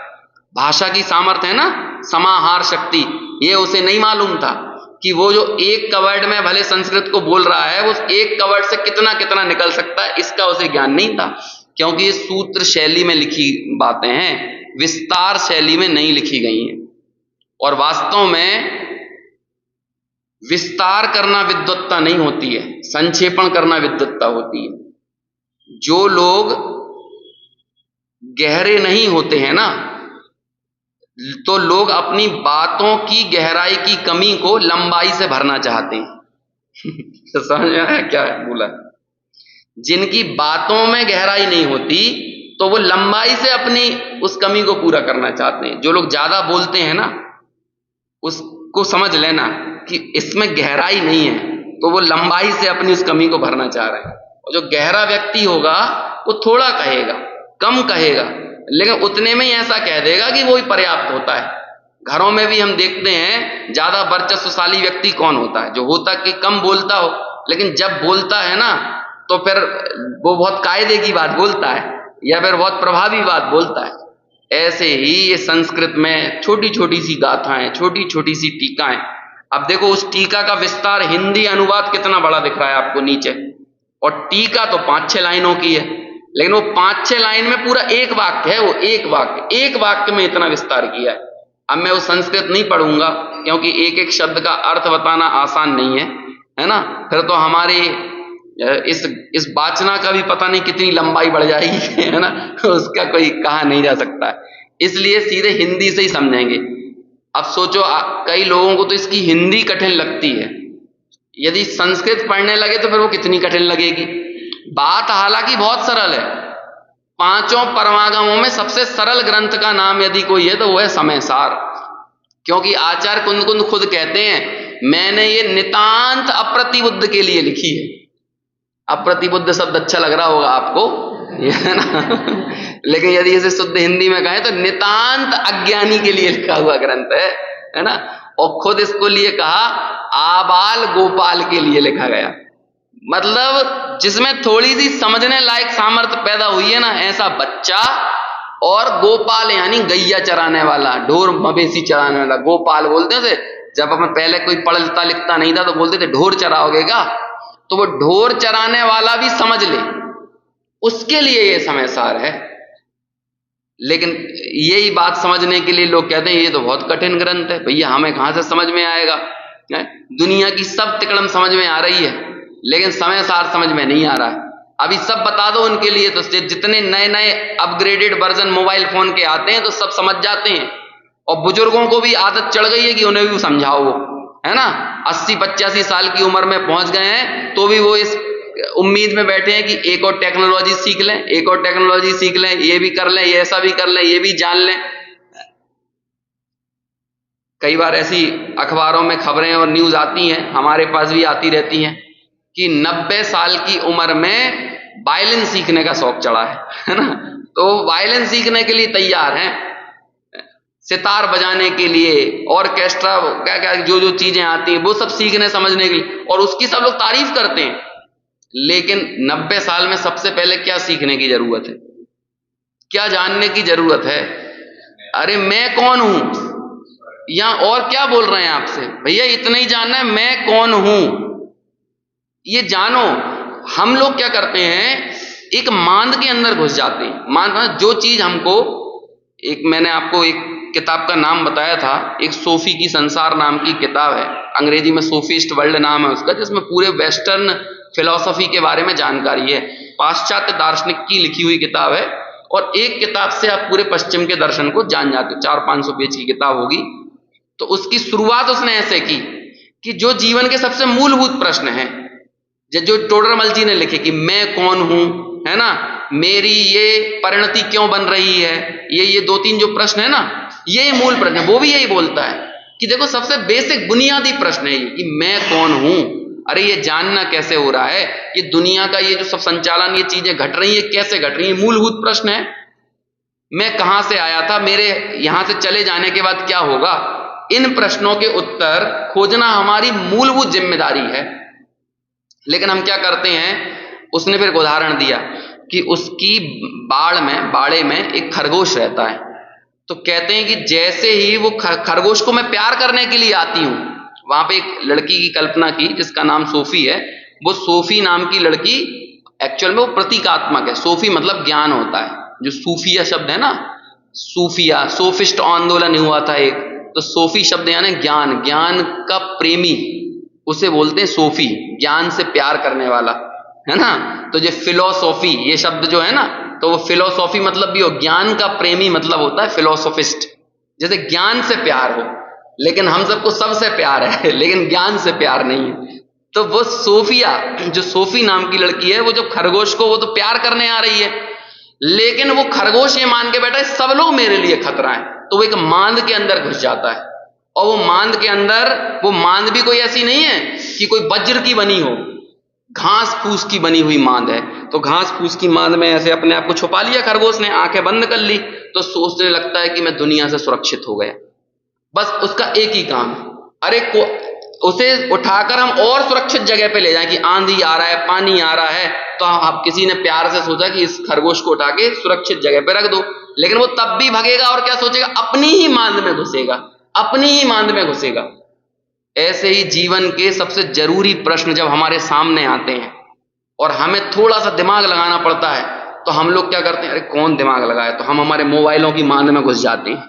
भाषा की सामर्थ्य है ना, समाहार शक्ति। ये उसे नहीं मालूम था कि वो जो एक कवर्ड में भले संस्कृत को बोल रहा है, वो एक कवर्ड से कितना कितना निकल सकता है, इसका उसे ज्ञान नहीं था। क्योंकि ये सूत्र शैली में लिखी बातें हैं, विस्तार शैली में नहीं लिखी गई हैं। और वास्तव में विस्तार करना विद्वत्ता नहीं होती है, संक्षेपण करना विद्वत्ता होती है। जो लोग गहरे नहीं होते हैं ना, तो लोग अपनी बातों की गहराई की कमी को लंबाई से भरना चाहते हैं तो समझ में आया क्या है बोला। जिनकी बातों में गहराई नहीं होती, तो वो लंबाई से अपनी उस कमी को पूरा करना चाहते हैं। जो लोग ज्यादा बोलते हैं ना, उसको समझ लेना कि इसमें गहराई नहीं है, तो वो लंबाई से अपनी उस कमी को भरना चाह रहे हैं। और जो गहरा व्यक्ति होगा वो थोड़ा कहेगा, कम कहेगा, लेकिन उतने में ही ऐसा कह देगा कि वो ही पर्याप्त होता है। घरों में भी हम देखते हैं ज्यादा वर्चस्वशाली व्यक्ति कौन होता है, जो होता कि कम बोलता हो, लेकिन जब बोलता है ना तो फिर वो बहुत कायदे की बात बोलता है या फिर बहुत प्रभावी बात बोलता है। ऐसे ही ये संस्कृत में छोटी छोटी सी गाथाएं, छोटी छोटी सी टीकाएं। अब देखो उस टीका का विस्तार, हिंदी अनुवाद कितना बड़ा दिख रहा है आपको नीचे, और टीका तो 5-6 लाइनों की है, लेकिन वो 5-6 लाइन में पूरा एक वाक्य है, वो एक वाक्य में इतना विस्तार किया है। अब मैं वो संस्कृत नहीं पढ़ूंगा क्योंकि एक एक शब्द का अर्थ बताना आसान नहीं है ना, फिर तो हमारे इस वाचना का भी पता नहीं कितनी लंबाई बढ़ जाएगी, है ना, उसका कोई कहा नहीं जा सकता। इसलिए सीधे हिंदी से ही समझेंगे। अब सोचो कई लोगों को तो इसकी हिंदी कठिन लगती है, यदि संस्कृत पढ़ने लगे तो फिर वो कितनी कठिन लगेगी। बात हालांकि बहुत सरल है। 5 परमागमों में सबसे सरल ग्रंथ का नाम यदि कोई है तो वो है समय सार, क्योंकि आचार्य कुंद खुद कहते हैं मैंने ये नितांत अप्रतिबुद्ध के लिए लिखी है। अप्रतिबुद्ध शब्द अच्छा लग रहा होगा आपको, है ना, लेकिन यदि इसे शुद्ध हिंदी में कहें तो नितांत अज्ञानी के लिए लिखा हुआ ग्रंथ है ना। और खुद इसको लिए कहा आबाल गोपाल के लिए लिखा गया, मतलब जिसमें थोड़ी सी समझने लायक सामर्थ्य पैदा हुई है ना, ऐसा बच्चा। और गोपाल यानी गैया चराने वाला, ढोर मवेशी चराने वाला, गोपाल बोलते थे। जब अपन पहले कोई पढ़ता लिखता नहीं था तो बोलते थे ढोर चराओगे क्या, तो वो ढोर चराने वाला भी समझ ले, उसके लिए ये समय सार है। लेकिन यही बात समझने के लिए लोग कहते हैं ये तो बहुत कठिन ग्रंथ है, भैया हमें कहां से समझ में आएगा। दुनिया की सब तिकड़म समझ में आ रही है, लेकिन समय सार समझ में नहीं आ रहा है। अभी सब बता दो उनके लिए तो जितने नए नए अपग्रेडेड वर्जन मोबाइल फोन के आते हैं तो सब समझ जाते हैं, और बुजुर्गों को भी आदत चढ़ गई है कि उन्हें भी समझाओ, है ना। 80-85 साल की उम्र में पहुंच गए हैं तो भी वो इस उम्मीद में बैठे हैं कि एक और टेक्नोलॉजी सीख लें, एक और टेक्नोलॉजी सीख लें, ये भी कर लें, ये ऐसा भी कर लें, ये भी जान लें। कई बार ऐसी अखबारों में खबरें और न्यूज आती हैं, हमारे पास भी आती रहती हैं कि 90 साल की उम्र में वायलिन सीखने का शौक चढ़ा है ना, तो वायलिन सीखने के लिए तैयार हैं, सितार बजाने के लिए, ऑर्केस्ट्रा, क्या क्या जो जो चीजें आती हैं वो सब सीखने समझने के लिए, और उसकी सब लोग तारीफ करते हैं। लेकिन 90 साल में सबसे पहले क्या सीखने की जरूरत है, क्या जानने की जरूरत है? अरे मैं कौन हूं, या और क्या बोल रहे हैं आपसे, भैया इतना ही जानना है मैं कौन हूं, ये जानो। हम लोग क्या करते हैं, एक मांद के अंदर घुस जाते हैं। मांद जो चीज हमको, एक मैंने आपको एक किताब का नाम बताया था, एक सोफी की संसार नाम की किताब है, अंग्रेजी में सोफिस्ट वर्ल्ड नाम है उसका, जिसमें पूरे वेस्टर्न फिलॉसफी के बारे में जानकारी है, पाश्चात्य दार्शनिक की लिखी हुई किताब है। और एक किताब से आप पूरे पश्चिम के दर्शन को जान जाते हो, 400-500 पेज की किताब होगी। तो उसकी शुरुआत उसने ऐसे की कि जो जीवन के सबसे मूलभूत प्रश्न हैं, जो टोडरमल जी ने लिखे कि मैं कौन हूं, है ना, मेरी ये परिणति क्यों बन रही है, ये 2-3 जो प्रश्न है ना, ये मूल प्रश्न है। वो भी यही बोलता है कि देखो सबसे बेसिक बुनियादी प्रश्न है ये कि मैं कौन हूं। अरे ये जानना कैसे हो रहा है, ये दुनिया का ये जो सब संचालन, ये चीजें घट रही है कैसे घट रही है, मूलभूत प्रश्न है। मैं कहां से आया था, मेरे यहां से चले जाने के बाद क्या होगा, इन प्रश्नों के उत्तर खोजना हमारी मूलभूत जिम्मेदारी है। लेकिन हम क्या करते हैं, उसने फिर उदाहरण दिया कि उसकी बाड़े में एक खरगोश रहता है, तो कहते हैं कि जैसे ही वो खरगोश को मैं प्यार करने के लिए आती हूं, वहां पे एक लड़की की कल्पना की जिसका नाम सोफी है। वो सोफी नाम की लड़की एक्चुअल में वो प्रतीकात्मक है, सोफी मतलब ज्ञान होता है, जो सूफिया शब्द है ना, सूफिया सोफिस्ट आंदोलन हुआ था एक, तो सोफी शब्द यानी ज्ञान, ज्ञान का प्रेमी, उसे बोलते हैं सोफी, ज्ञान से प्यार करने वाला, है ना। तो जो फिलोसॉफी ये शब्द जो है ना, तो वो फिलोसॉफी मतलब भी हो, ज्ञान का प्रेमी मतलब होता है फिलोसोफिस्ट, जैसे ज्ञान से प्यार हो। लेकिन हम सबको सबसे प्यार है, लेकिन ज्ञान से प्यार नहीं है। तो वो सोफिया, जो सोफी नाम की लड़की है, वो जो खरगोश को वो तो प्यार करने आ रही है, लेकिन वो खरगोश ये मान के बैठा है सब लोग मेरे लिए खतरा है, तो वो एक मांद के अंदर घुस जाता है। और वो मांद के अंदर, वो मांद भी कोई ऐसी नहीं है कि कोई वज्र की बनी हो, घास फूस की बनी हुई मांद है, तो घास फूस की मांद में ऐसे अपने आप को छुपा लिया खरगोश ने, आंखें बंद कर ली, तो सोचने लगता है कि मैं दुनिया से सुरक्षित हो गया। बस उसका एक ही काम है, अरे को उसे उठाकर हम और सुरक्षित जगह पे ले जाएं, कि आंधी आ रहा है, पानी आ रहा है, तो अब किसी ने प्यार से सोचा कि इस खरगोश को उठा के सुरक्षित जगह पे रख दो, लेकिन वो तब भी भगेगा और क्या सोचेगा, अपनी ही मांद में घुसेगा, अपनी ही मांद में घुसेगा। ऐसे ही जीवन के सबसे जरूरी प्रश्न जब हमारे सामने आते हैं और हमें थोड़ा सा दिमाग लगाना पड़ता है, तो हम लोग क्या करते हैं, अरे कौन दिमाग लगाए, तो हम हमारे मोबाइलों की मांद में घुस जाते हैं,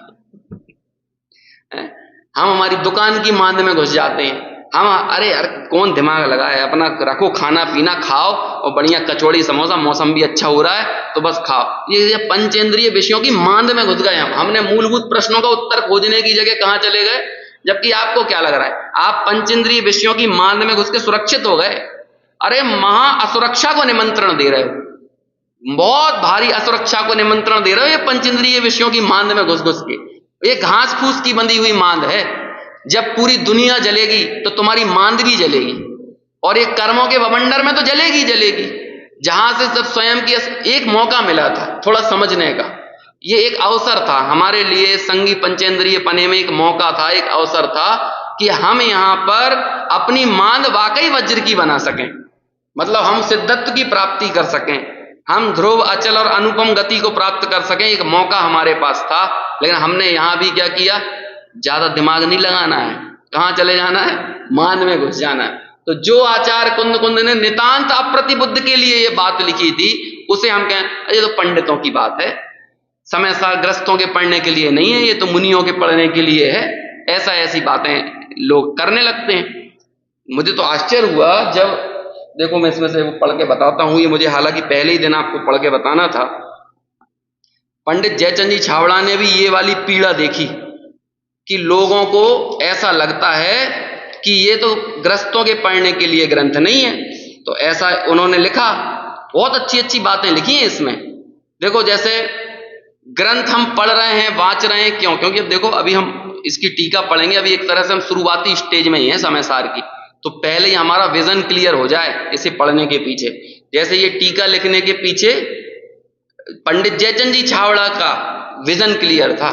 हम हमारी दुकान की मांद में घुस जाते हैं, हम अरे यार कौन दिमाग लगाए, अपना रखो खाना पीना, खाओ और बढ़िया कचौड़ी समोसा, मौसम भी अच्छा हो रहा है तो बस खाओ। ये पंचेंद्रिय विषयों की मांद में घुस गए हम, हमने मूलभूत प्रश्नों का उत्तर खोजने की जगह कहां चले गए। जबकि आपको क्या लग रहा है, आप पंचेंद्रिय विषयों की मांद में घुस के सुरक्षित हो गए, अरे महा असुरक्षा को निमंत्रण दे रहे हो, बहुत भारी असुरक्षा को निमंत्रण दे रहे हो ये पंचेंद्रिय विषयों की मांद में घुस घुस के। ये घास फूस की बंधी हुई मांद है, जब पूरी दुनिया जलेगी तो तुम्हारी मांद भी जलेगी, और ये कर्मों के बवंडर में तो जलेगी जलेगी। जहां से जब स्वयं की एक मौका मिला था थोड़ा समझने का, ये एक अवसर था हमारे लिए, संगी पंचेंद्रिय पने में एक मौका था, एक अवसर था कि हम यहां पर अपनी मांद वाकई वज्र की बना सकें, मतलब हम सिद्धत्व की प्राप्ति कर सकें, हम ध्रुव अचल और अनुपम गति को प्राप्त कर सकें, एक मौका हमारे पास था। लेकिन हमने यहां भी क्या किया, ज्यादा दिमाग नहीं लगाना है, कहां चले जाना है, मांद में घुस जाना है। तो जो आचार्य कुंद कुंद ने नितांत अप्रतिबुद्ध के लिए ये बात लिखी थी, उसे हम कहें ये तो पंडितों की बात है, समय सार ग्रस्तों के पढ़ने के लिए नहीं है, ये तो मुनियों के पढ़ने के लिए है, ऐसा ऐसी बातें लोग करने लगते हैं। मुझे तो आश्चर्य हुआ जब, देखो मैं इसमें से वो पढ़ के बताता हूं, ये मुझे हालांकि पहले ही दिन आपको पढ़ के बताना था। पंडित जयचंद जी छावड़ा ने भी ये वाली पीड़ा देखी कि लोगों को ऐसा लगता है कि ये तो ग्रस्तों के पढ़ने के लिए ग्रंथ नहीं है, तो ऐसा उन्होंने लिखा। बहुत अच्छी अच्छी बातें लिखी हैं इसमें। देखो जैसे ग्रंथ हम पढ़ रहे हैं, वांच रहे हैं, क्यों, क्योंकि देखो अभी हम इसकी टीका पढ़ेंगे, अभी एक तरह से हम शुरुआती स्टेज में ही हैं समय सार की, तो पहले ही हमारा विजन क्लियर हो जाए इसे पढ़ने के पीछे। जैसे ये टीका लिखने के पीछे पंडित जयचंद जी छावड़ा का विजन क्लियर था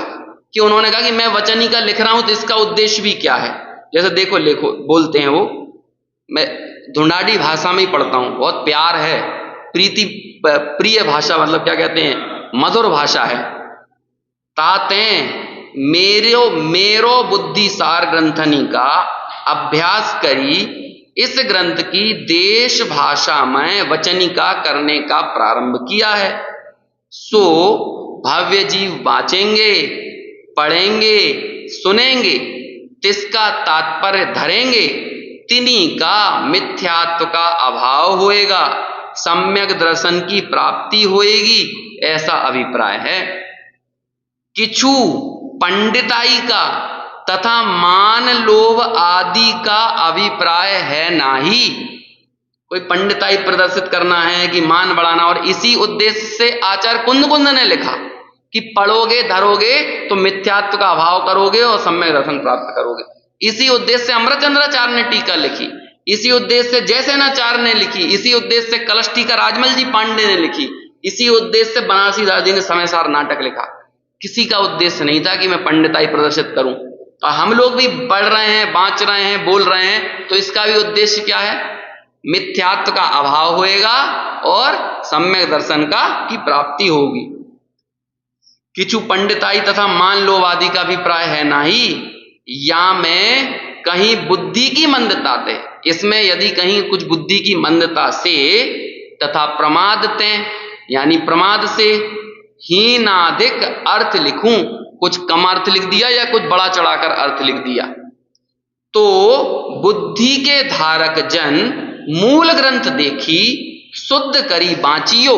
कि उन्होंने कहा कि मैं वचनिका लिख रहा हूं तो इसका उद्देश्य भी क्या है। जैसे देखो लेखो बोलते हैं वो, मैं धुंडाड़ी भाषा में ही पढ़ता हूं, बहुत प्यार है, प्रीति प्रिय भाषा, मतलब क्या कहते हैं, मधुर भाषा है। ताते मेरो बुद्धि सार ग्रंथनी का अभ्यास करी, इस ग्रंथ की देश भाषा में वचनिका करने का प्रारंभ किया है। सो भव्य जीव बाँचेंगे, पढ़ेंगे, सुनेंगे, तिसका तात्पर्य धरेंगे, तिन्हीं का मिथ्यात्व का अभाव होएगा, सम्यक दर्शन की प्राप्ति होएगी, ऐसा अभिप्राय है। किछु पंडिताई का तथा मान लोभ आदि का अभिप्राय है नाही। कोई पंडिताई प्रदर्शित करना है कि मान बढ़ाना, और इसी उद्देश्य से आचार्य कुंद कुंद ने लिखा कि पढ़ोगे धरोगे तो मिथ्यात्व का अभाव करोगे और सम्यक दर्शन प्राप्त करोगे। इसी उद्देश्य से अमृतचंद्राचार्य ने टीका लिखी, इसी उद्देश्य से जयसेनाचार्य ने लिखी, इसी उद्देश्य से कलश टीका राजमल जी पांडे ने लिखी, इसी उद्देश्य से बनारसी दास जी ने समय सार नाटक लिखा। किसी का उद्देश्य नहीं था कि मैं पंडिताई प्रदर्शित करूं। और हम लोग भी पढ़ रहे हैं, बाँच रहे हैं, बोल रहे हैं, तो इसका भी उद्देश्य क्या है, मिथ्यात्व का अभाव होएगा और सम्यक दर्शन का की प्राप्ति होगी। किछु पंडिताई तथा मान लोभ आदि का अभिप्राय है नाही, या में कहीं बुद्धि की मंदता थे, इसमें यदि कहीं कुछ बुद्धि की मंदता से, तथा प्रमादते यानी प्रमाद से, हीनाधिक अर्थ लिखूं, कुछ कम अर्थ लिख दिया या कुछ बड़ा चढ़ाकर अर्थ लिख दिया, तो बुद्धि के धारक जन मूल ग्रंथ देखी शुद्ध करी बाँचियो।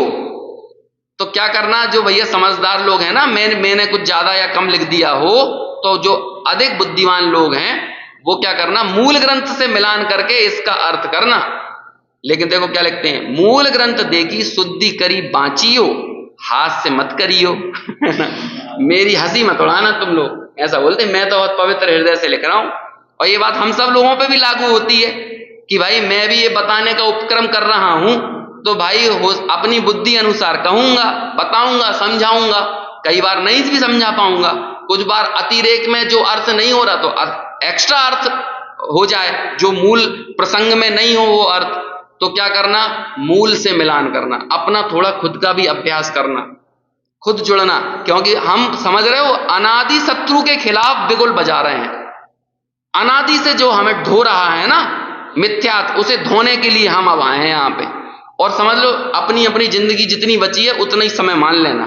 तो क्या करना, जो भैया समझदार लोग हैं ना, मैंने कुछ ज्यादा या कम लिख दिया हो, तो जो अधिक बुद्धिमान लोग हैं वो क्या करना, मूल ग्रंथ से मिलान करके इसका अर्थ करना। लेकिन देखो क्या लिखते हैं, मूल ग्रंथ देखी शुद्धि करी बाँचियो, हाथ से मत करियो मेरी हंसी मत उड़ाना तुम लोग, ऐसा बोलते। मैं तो बहुत पवित्र हृदय से लिख रहा हूं, और ये बात हम सब लोगों पे भी लागू होती है कि भाई मैं भी ये बताने का उपक्रम कर रहा हूं तो भाई अपनी बुद्धि अनुसार कहूंगा, बताऊंगा, समझाऊंगा, कई बार नहीं भी समझा पाऊंगा, कुछ बार अतिरेक में जो अर्थ नहीं हो रहा तो एक्स्ट्रा अर्थ हो जाए, जो मूल प्रसंग में नहीं हो वो अर्थ, तो क्या करना, मूल से मिलान करना, अपना थोड़ा खुद का भी अभ्यास करना, खुद जुड़ना, क्योंकि हम समझ रहे हो अनादि शत्रु के खिलाफ बिगुल बजा रहे हैं। अनादि से जो हमें ढो रहा है ना मिथ्यात, उसे धोने के लिए हम अब आए हैं यहां पे। और समझ लो अपनी अपनी जिंदगी जितनी बची है उतना ही समय मान लेना।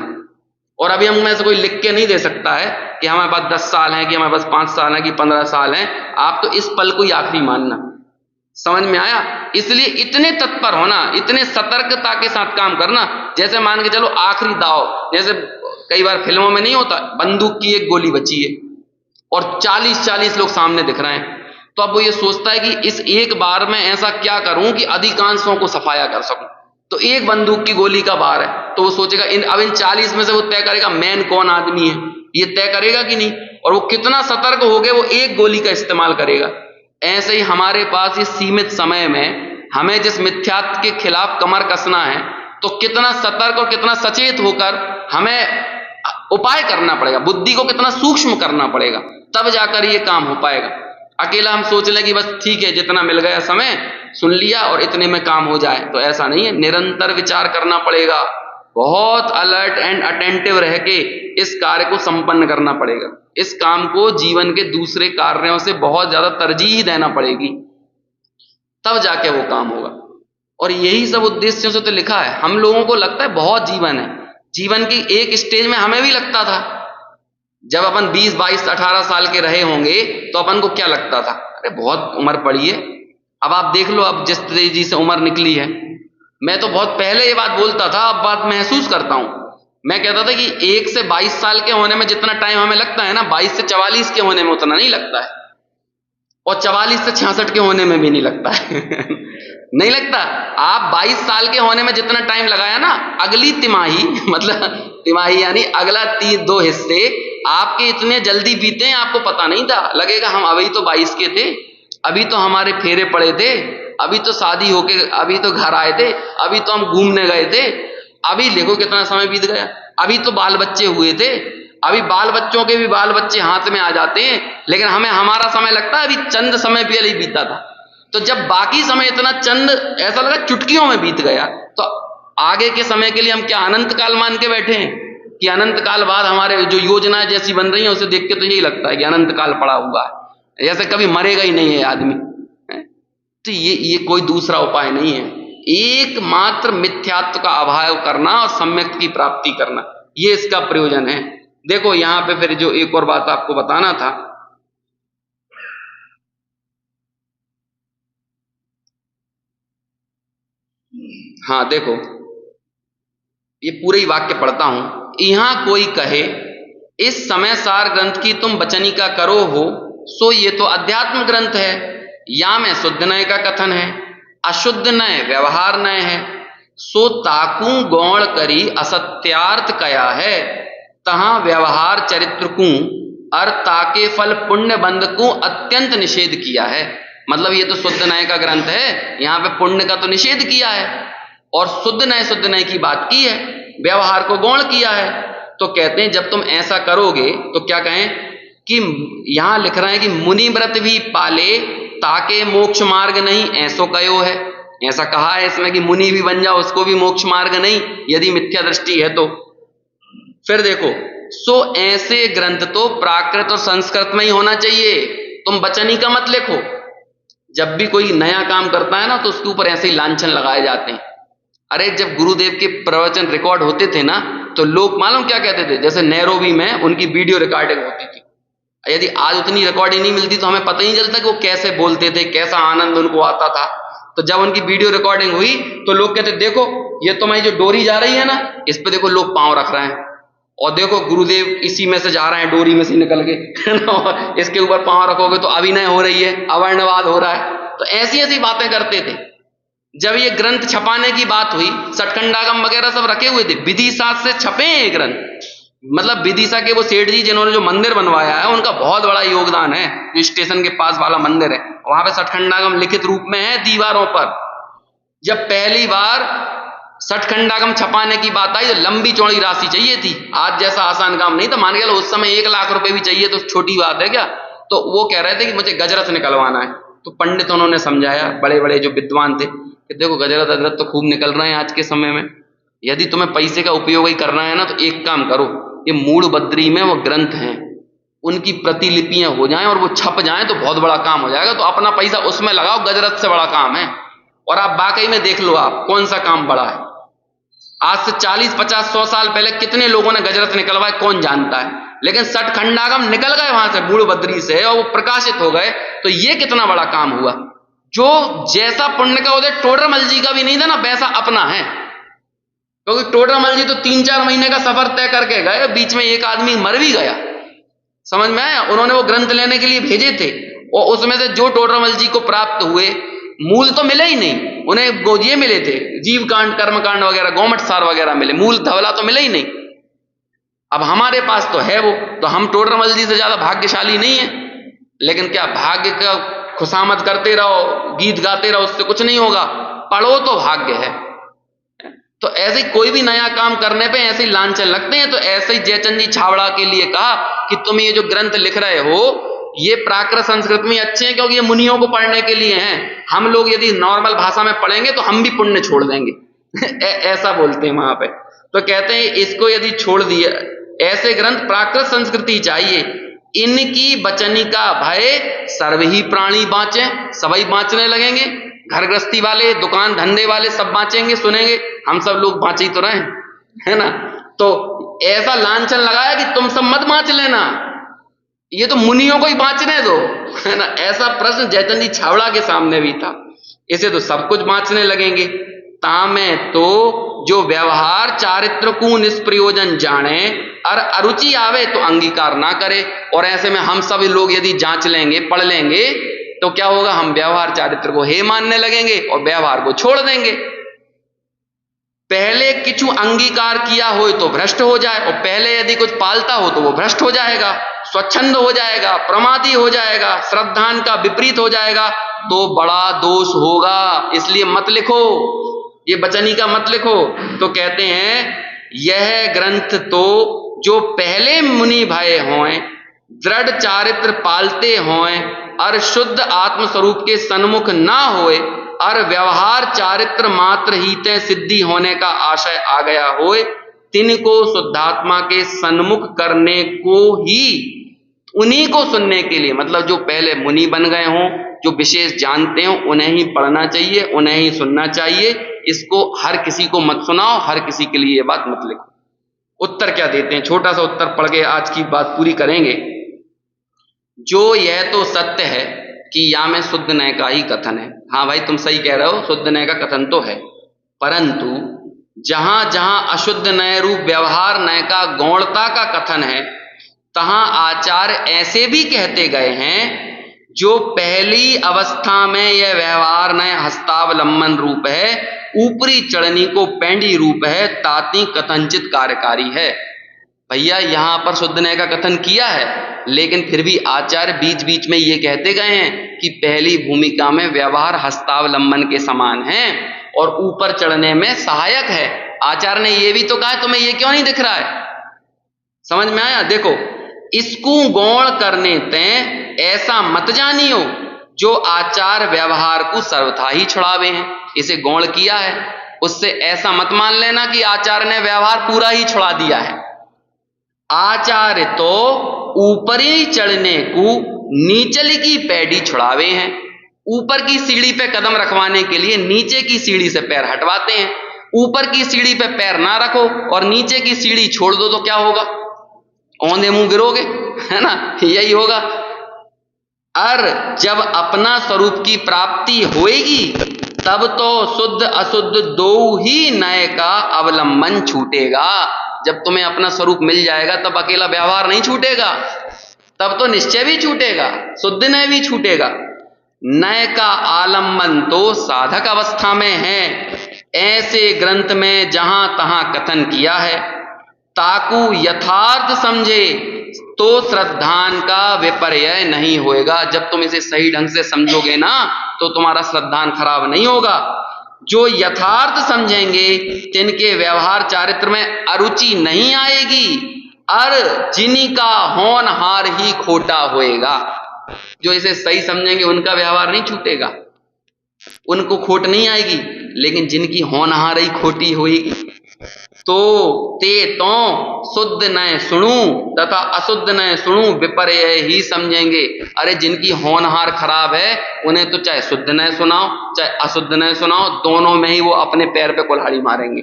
और अभी हम में से कोई लिख के नहीं दे सकता है कि हमारे पास 10 साल है, कि हमारे पास 5 साल है, कि 15 साल है। आप तो इस पल को ही आखिरी मानना। समझ में आया? इसलिए इतने तत्पर होना, इतने सतर्कता के साथ काम करना। जैसे मान के चलो आखिरी दाव, जैसे कई बार फिल्मों में नहीं होता, बंदूक की एक गोली बची है और 40-40 लोग सामने दिख रहे हैं, तो अब वो ये सोचता है कि इस एक बार में ऐसा क्या करूं कि अधिकांशों को सफाया कर सकूं। तो एक बंदूक की गोली का बार है, तो वो सोचेगा अब इन 40 में से वो तय करेगा मैन कौन आदमी है, ये तय करेगा कि नहीं, और वो कितना सतर्क हो गए, वो एक गोली का इस्तेमाल करेगा। ऐसे ही हमारे पास इस सीमित समय में हमें जिस मिथ्यात्व के खिलाफ कमर कसना है, तो कितना सतर्क और कितना सचेत होकर हमें उपाय करना पड़ेगा, बुद्धि को कितना सूक्ष्म करना पड़ेगा, तब जाकर ये काम हो पाएगा। अकेला हम सोच लें कि बस ठीक है जितना मिल गया समय सुन लिया और इतने में काम हो जाए, तो ऐसा नहीं है। निरंतर विचार करना पड़ेगा, बहुत अलर्ट एंड अटेंटिव रह के इस कार्य को संपन्न करना पड़ेगा। इस काम को जीवन के दूसरे कार्यों से बहुत ज्यादा तरजीह देना पड़ेगी, तब जाके वो काम होगा। और यही सब उद्देश्यों से तो लिखा है। हम लोगों को लगता है बहुत जीवन है, जीवन की एक स्टेज में हमें भी लगता था, जब अपन 20, 22, 18 साल के रहे होंगे तो अपन को क्या लगता था, अरे बहुत उम्र पड़ी है। अब आप देख लो अब जिस तेजी से उम्र निकली है। मैं तो बहुत पहले ये बात बोलता था, अब बात महसूस करता हूं। मैं कहता था कि 1 से 22 साल के होने में जितना टाइम हमें लगता है ना, 22 से 44 के होने में उतना नहीं लगता है, और 44 से 66 के होने में भी नहीं लगता है नहीं लगता। आप 22 साल के होने में जितना टाइम लगाया ना, अगली तिमाही मतलब तिमाही यानी अगला 2 हिस्से आपके इतने जल्दी बीते हैं, आपको पता नहीं था। लगेगा हम अभी तो 22 के थे, अभी तो हमारे फेरे पड़े थे, अभी तो शादी होके अभी तो घर आए थे, अभी तो हम घूमने गए थे, अभी देखो कितना समय बीत गया, अभी तो बाल बच्चे हुए थे, अभी बाल बच्चों के भी बाल बच्चे हाथ में आ जाते हैं, लेकिन हमें हमारा समय लगता है अभी चंद समय पहले ही बीता था। तो जब बाकी समय इतना चंद ऐसा लगा चुटकियों में बीत गया, तो आगे के समय के लिए हम क्या अनंत काल मान के बैठे हैं कि अनंत काल बाद हमारे जो योजनाएं जैसी बन रही हैं उसे देख के तो यही लगता है कि अनंत काल पड़ा हुआ है, जैसे कभी मरेगा ही नहीं है आदमी। तो ये कोई दूसरा उपाय नहीं है, एकमात्र मिथ्यात्व का अभाव करना और सम्यक की प्राप्ति करना, ये इसका प्रयोजन है। देखो यहां पे फिर जो एक और बात आपको बताना था, हाँ देखो ये पूरे ही वाक्य पढ़ता हूं। यहां कोई कहे इस समय सार ग्रंथ की तुम वचनिका करो हो, सो ये तो अध्यात्म ग्रंथ है, या में शुद्ध नय का कथन है, अशुद्ध नय व्यवहार नय है, सो ताकू गौण करी असत्यार्थ कया है, तहां व्यवहार चरित्र को अर्था के फल पुण्य बंध को अत्यंत निषेध किया है। मतलब ये तो शुद्ध नय का ग्रंथ है, यहां पे पुण्य का तो निषेध किया है और शुद्ध नय की बात की है, व्यवहार को गौण किया है। तो कहते हैं जब तुम ऐसा करोगे तो क्या कहें कि यहां लिख रहे हैं कि मुनि व्रत भी पाले ताके मोक्ष मार्ग नहीं, ऐसो कयो है। ऐसा कहा है इसमें कि मुनि भी बन जाओ, उसको भी मोक्ष मार्ग नहीं, यदि मिथ्या दृष्टि है तो। फिर देखो, सो ऐसे ग्रंथ तो प्राकृत और संस्कृत में ही होना चाहिए, तुम वचनी का मत लिखो। जब भी कोई नया काम करता है ना तो उसके ऊपर ऐसे ही लांछन लगाए जाते हैं। अरे जब गुरुदेव के प्रवचन रिकॉर्ड होते थे ना, तो लोग मालूम क्या कहते थे, जैसे नैरोबी में उनकी वीडियो रिकॉर्डिंग होती थी, यदि आज उतनी रिकॉर्डिंग नहीं मिलती तो हमें पता ही नहीं चलता कि वो कैसे बोलते थे, कैसा आनंद उनको आता था। तो जब उनकी वीडियो रिकॉर्डिंग हुई तो लोग कहते देखो ये तुम्हारी जो डोरी जा रही है ना, इस पे देखो लोग पांव रख रहे हैं, और देखो गुरुदेव इसी में से जा रहे हैं, डोरी में से निकल के इसके ऊपर पांव रखोगे तो अभिनय हो रही है, अवर्णवाद हो रहा है। तो ऐसी ऐसी बातें करते थे। जब ये ग्रंथ छपाने की बात हुई, सटखंडागम वगैरह सब रखे हुए थे, विदिशा से छपे हैं ये ग्रंथ। मतलब विदिशा के वो सेठ जी जिन्होंने जो मंदिर बनवाया है उनका बहुत बड़ा योगदान है। जो स्टेशन के पास वाला मंदिर है वहां पे सटखंडागम लिखित रूप में है दीवारों पर। जब पहली बार सठखंडागम छपाने की बात आई तो लंबी चौड़ी राशि चाहिए थी, आज जैसा आसान काम नहीं था। मान के चलो उस समय 1 लाख रुपए भी चाहिए तो छोटी बात है क्या। तो वो कह रहे थे कि मुझे गजरथ निकलवाना है। तो पंडित उन्होंने समझाया, बड़े बड़े जो विद्वान थे, कि देखो गजरथ अजरथ तो खूब निकल रहे हैं आज के समय में, यदि तुम्हें पैसे का उपयोग ही करना है ना तो एक काम करो, ये मूल बद्री में वो ग्रंथ हैं, उनकी प्रतिलिपियां हो जाएं और वो छप जाएं तो बहुत बड़ा काम हो जाएगा। तो अपना पैसा उसमें लगाओ, गजरथ से बड़ा काम है। और आप वाकई में देख लो आप कौन सा काम बड़ा है। आज से 40, 50, 100 साल पहले कितने लोगों ने गजरथ निकलवाए कौन जानता है, लेकिन सठखंडागम निकल गए वहां से मूल बद्री से और वो प्रकाशित हो गए, तो ये कितना बड़ा काम हुआ। जो जैसा पुण्य का उदय टोडरमल जी का भी नहीं था ना, वैसा अपना है। क्योंकि टोडरमल जी तो 3-4 महीने का सफर तय करके गए, बीच में एक आदमी मर भी गया, समझ में आया। उन्होंने वो ग्रंथ लेने के लिए भेजे थे और उसमें से जो टोडरमल जी को प्राप्त हुए, मूल तो मिले ही नहीं उन्हें, ये मिले थे जीव कांड, कर्म कांड वगैरह, गौमठ सार वगैरह मिले, मूल धवला तो मिले ही नहीं। अब हमारे पास तो है वो, तो हम टोडरमल जी से ज्यादा भाग्यशाली नहीं है। लेकिन क्या भाग्य का खुशामद करते रहो, गीत गाते रहो, उससे कुछ नहीं होगा। पढ़ो तो भाग्य है। तो ऐसे कोई भी नया काम करने पे ऐसे ही लांछन लगते हैं। तो ऐसे ही जयचंद जी छावड़ा के लिए कहा कि तुम ये जो ग्रंथ लिख रहे हो ये प्राकृत संस्कृत में अच्छे हैं, क्योंकि ये मुनियों को पढ़ने के लिए हैं। हम लोग यदि नॉर्मल भाषा में पढ़ेंगे तो हम भी पुण्य छोड़ देंगे ऐसा बोलते हैं वहां पे। तो कहते हैं इसको यदि छोड़ दिया, ऐसे ग्रंथ प्राकृत संस्कृति चाहिए, इनकी बचनी का भय सर्व ही प्राणी बाँचे, सभी बाँचने लगेंगे, घर गृहस्थी वाले, दुकान धंधे वाले सब बाँचेंगे, सुनेंगे। हम सब लोग बाँचे ही तो रहे, है ना। तो ऐसा लांछन लगाया कि तुम सब मत बाँच लेना, ये तो मुनियों को ही बाँचने दो, है ना। ऐसा प्रश्न जयचंद जी छावड़ा के सामने भी था। इसे तो सब कुछ बाँचने लगेंगे। तामे तो जो व्यवहार चारित्र को निष्प्रयोजन जाने और अरुचि आवे तो अंगीकार ना करे। और ऐसे में हम सभी लोग यदि जांच लेंगे, पढ़ लेंगे, तो क्या होगा, हम व्यवहार चारित्र को हे मानने लगेंगे और व्यवहार को छोड़ देंगे। पहले किछु अंगीकार किया हो तो भ्रष्ट हो जाए, और पहले यदि कुछ पालता हो तो वो भ्रष्ट हो जाएगा, स्वच्छंद हो जाएगा, प्रमादी हो जाएगा, श्रद्धान का विपरीत हो जाएगा, तो बड़ा दोष होगा। इसलिए मत लिखो, ये बचनी का मत लिखो। तो कहते हैं यह ग्रंथ तो जो पहले मुनि भय हों, दृढ़ चारित्र पालते हों और शुद्ध आत्मस्वरूप के सन्मुख ना होए और व्यवहार चारित्र मात्र ही ते सिद्धि होने का आशय आ गया होए, तिनको शुद्धात्मा के सन्मुख करने को ही, उन्हीं को सुनने के लिए, मतलब जो पहले मुनि बन गए हों, जो विशेष जानते हो, उन्हें ही पढ़ना चाहिए, उन्हें ही सुनना चाहिए। इसको हर किसी को मत सुनाओ, हर किसी के लिए ये बात मत लिखो। उत्तर क्या देते हैं, छोटा सा उत्तर पढ़ के आज की बात पूरी करेंगे। जो यह तो सत्य है कि या में शुद्ध नय का ही कथन है। हाँ भाई तुम सही कह रहे हो, शुद्ध नय का कथन तो है, परंतु जहां जहां अशुद्ध नय रूप व्यवहार नय का गौणता का कथन है, तहां आचार्य ऐसे भी कहते गए हैं जो पहली अवस्था में यह व्यवहार नय हस्तावलंबन रूप है, ऊपरी चढ़नी को पैंडी रूप है, ताती कथनचित कार्यकारी है। भैया यहां पर शुद्ध नय का कथन किया है, लेकिन फिर भी आचार्य बीच बीच में ये कहते गए हैं कि पहली भूमिका में व्यवहार हस्तावलंबन के समान है और ऊपर चढ़ने में सहायक है। आचार्य ने ये भी तो कहा, तुम्हें ये क्यों नहीं दिख रहा है? समझ में आया? देखो, इसको गौण करने ते ऐसा मत जानियो जो आचार व्यवहार को सर्वथा ही छुड़ावे हैं। इसे गौण किया है, उससे ऐसा मत मान लेना कि आचार्य ने व्यवहार पूरा ही छुड़ा दिया है। आचार्य तो ऊपरी चढ़ने को नीचली की पैड़ी छुड़ावे हैं। ऊपर की सीढ़ी पे कदम रखवाने के लिए नीचे की सीढ़ी से पैर हटवाते हैं। ऊपर की सीढ़ी पे पैर ना रखो और नीचे की सीढ़ी छोड़ दो तो क्या होगा? औंधे मुंह गिरोगे, है ना, यही होगा। और जब अपना स्वरूप की प्राप्ति होएगी तब तो शुद्ध अशुद्ध दो ही नय का अवलंबन छूटेगा। जब तुम्हें अपना स्वरूप मिल जाएगा तब अकेला व्यवहार नहीं छूटेगा, तब तो निश्चय भी छूटेगा, शुद्ध नय भी छूटेगा। नय का आलंबन तो साधक अवस्था में है। ऐसे ग्रंथ में जहां तहां कथन किया है, ताकू यथार्थ समझे तो श्रद्धान का विपर्य नहीं होएगा। जब तुम इसे सही ढंग से समझोगे ना तो तुम्हारा श्रद्धान खराब नहीं होगा। जो यथार्थ समझेंगे तिनके व्यवहार चारित्र में अरुचि नहीं आएगी, और जिनका होनहार ही खोटा होएगा। जो इसे सही समझेंगे उनका व्यवहार नहीं छूटेगा, उनको खोट नहीं आएगी, लेकिन जिनकी होनहार ही खोटी होएगी तो ते तो शुद्ध न सुनू तथा अशुद्ध न सुनू विपर्य ही समझेंगे। अरे जिनकी होनहार खराब है उन्हें तो चाहे शुद्ध न सुनाओ चाहे अशुद्ध न सुनाओ, दोनों में ही वो अपने पैर पे कुल्हाड़ी मारेंगे।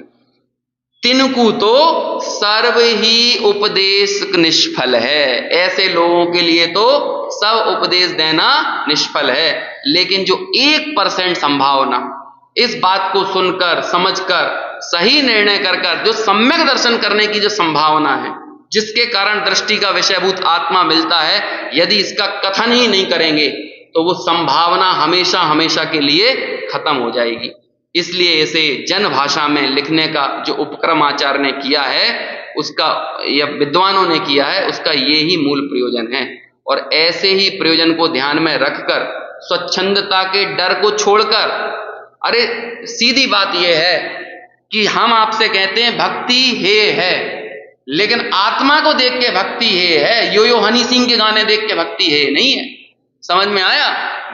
तिनको तो सर्व ही उपदेश निष्फल है, ऐसे लोगों के लिए तो सब उपदेश देना निष्फल है। लेकिन जो 1% संभावना इस बात को सुनकर समझकर सही निर्णय कर जो सम्यक दर्शन करने की जो संभावना है, जिसके कारण दृष्टि का विषयभूत आत्मा मिलता है, यदि इसका कथन ही नहीं करेंगे तो वो संभावना हमेशा हमेशा के लिए खत्म हो जाएगी। इसलिए इसे जन भाषा में लिखने का जो उपक्रम आचार्य ने किया है, उसका या विद्वानों ने किया है, उसका ये ही मूल प्रयोजन है। और ऐसे ही प्रयोजन को ध्यान में रखकर स्वच्छंदता के डर को छोड़कर, अरे सीधी बात यह है कि हम आपसे कहते हैं भक्ति हे है, लेकिन आत्मा को देख के भक्ति हे है, यो हनी सिंह के गाने देख के भक्ति हे नहीं है। समझ में आया?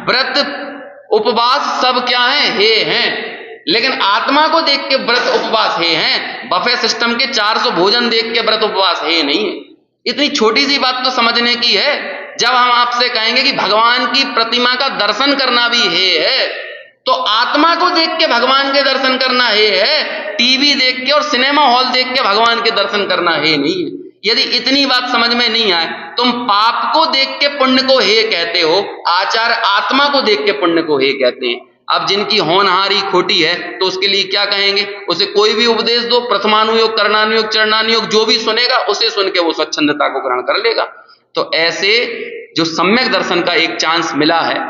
व्रत उपवास सब क्या है? हे हैं। लेकिन आत्मा को देख के व्रत उपवास हे हैं, बफे सिस्टम के 400 भोजन देख के व्रत उपवास हे नहीं है। इतनी छोटी सी बात तो समझने की है। जब हम आपसे कहेंगे कि भगवान की प्रतिमा का दर्शन करना भी हे है, तो आत्मा को देख के भगवान के दर्शन करना हे है, टीवी देख के और सिनेमा हॉल देख के भगवान के दर्शन करना हे नहीं है। यदि इतनी बात समझ में नहीं आए, तुम पाप को देख के पुण्य को हे कहते हो, आचार्य आत्मा को देख के पुण्य को हे कहते हैं। अब जिनकी होनहारी खोटी है तो उसके लिए क्या कहेंगे? उसे कोई भी उपदेश दो, प्रथमानुयोग, करणानुयोग, चरणानुयोग, जो भी सुनेगा उसे सुन के वो स्वच्छंदता को ग्रहण कर लेगा। तो ऐसे जो सम्यक दर्शन का एक चांस मिला है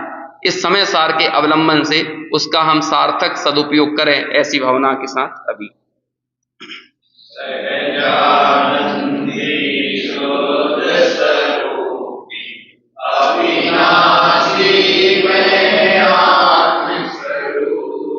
इस समय सार के अवलंबन से, उसका हम सार्थक सदुपयोग करें, ऐसी भावना के साथ अभी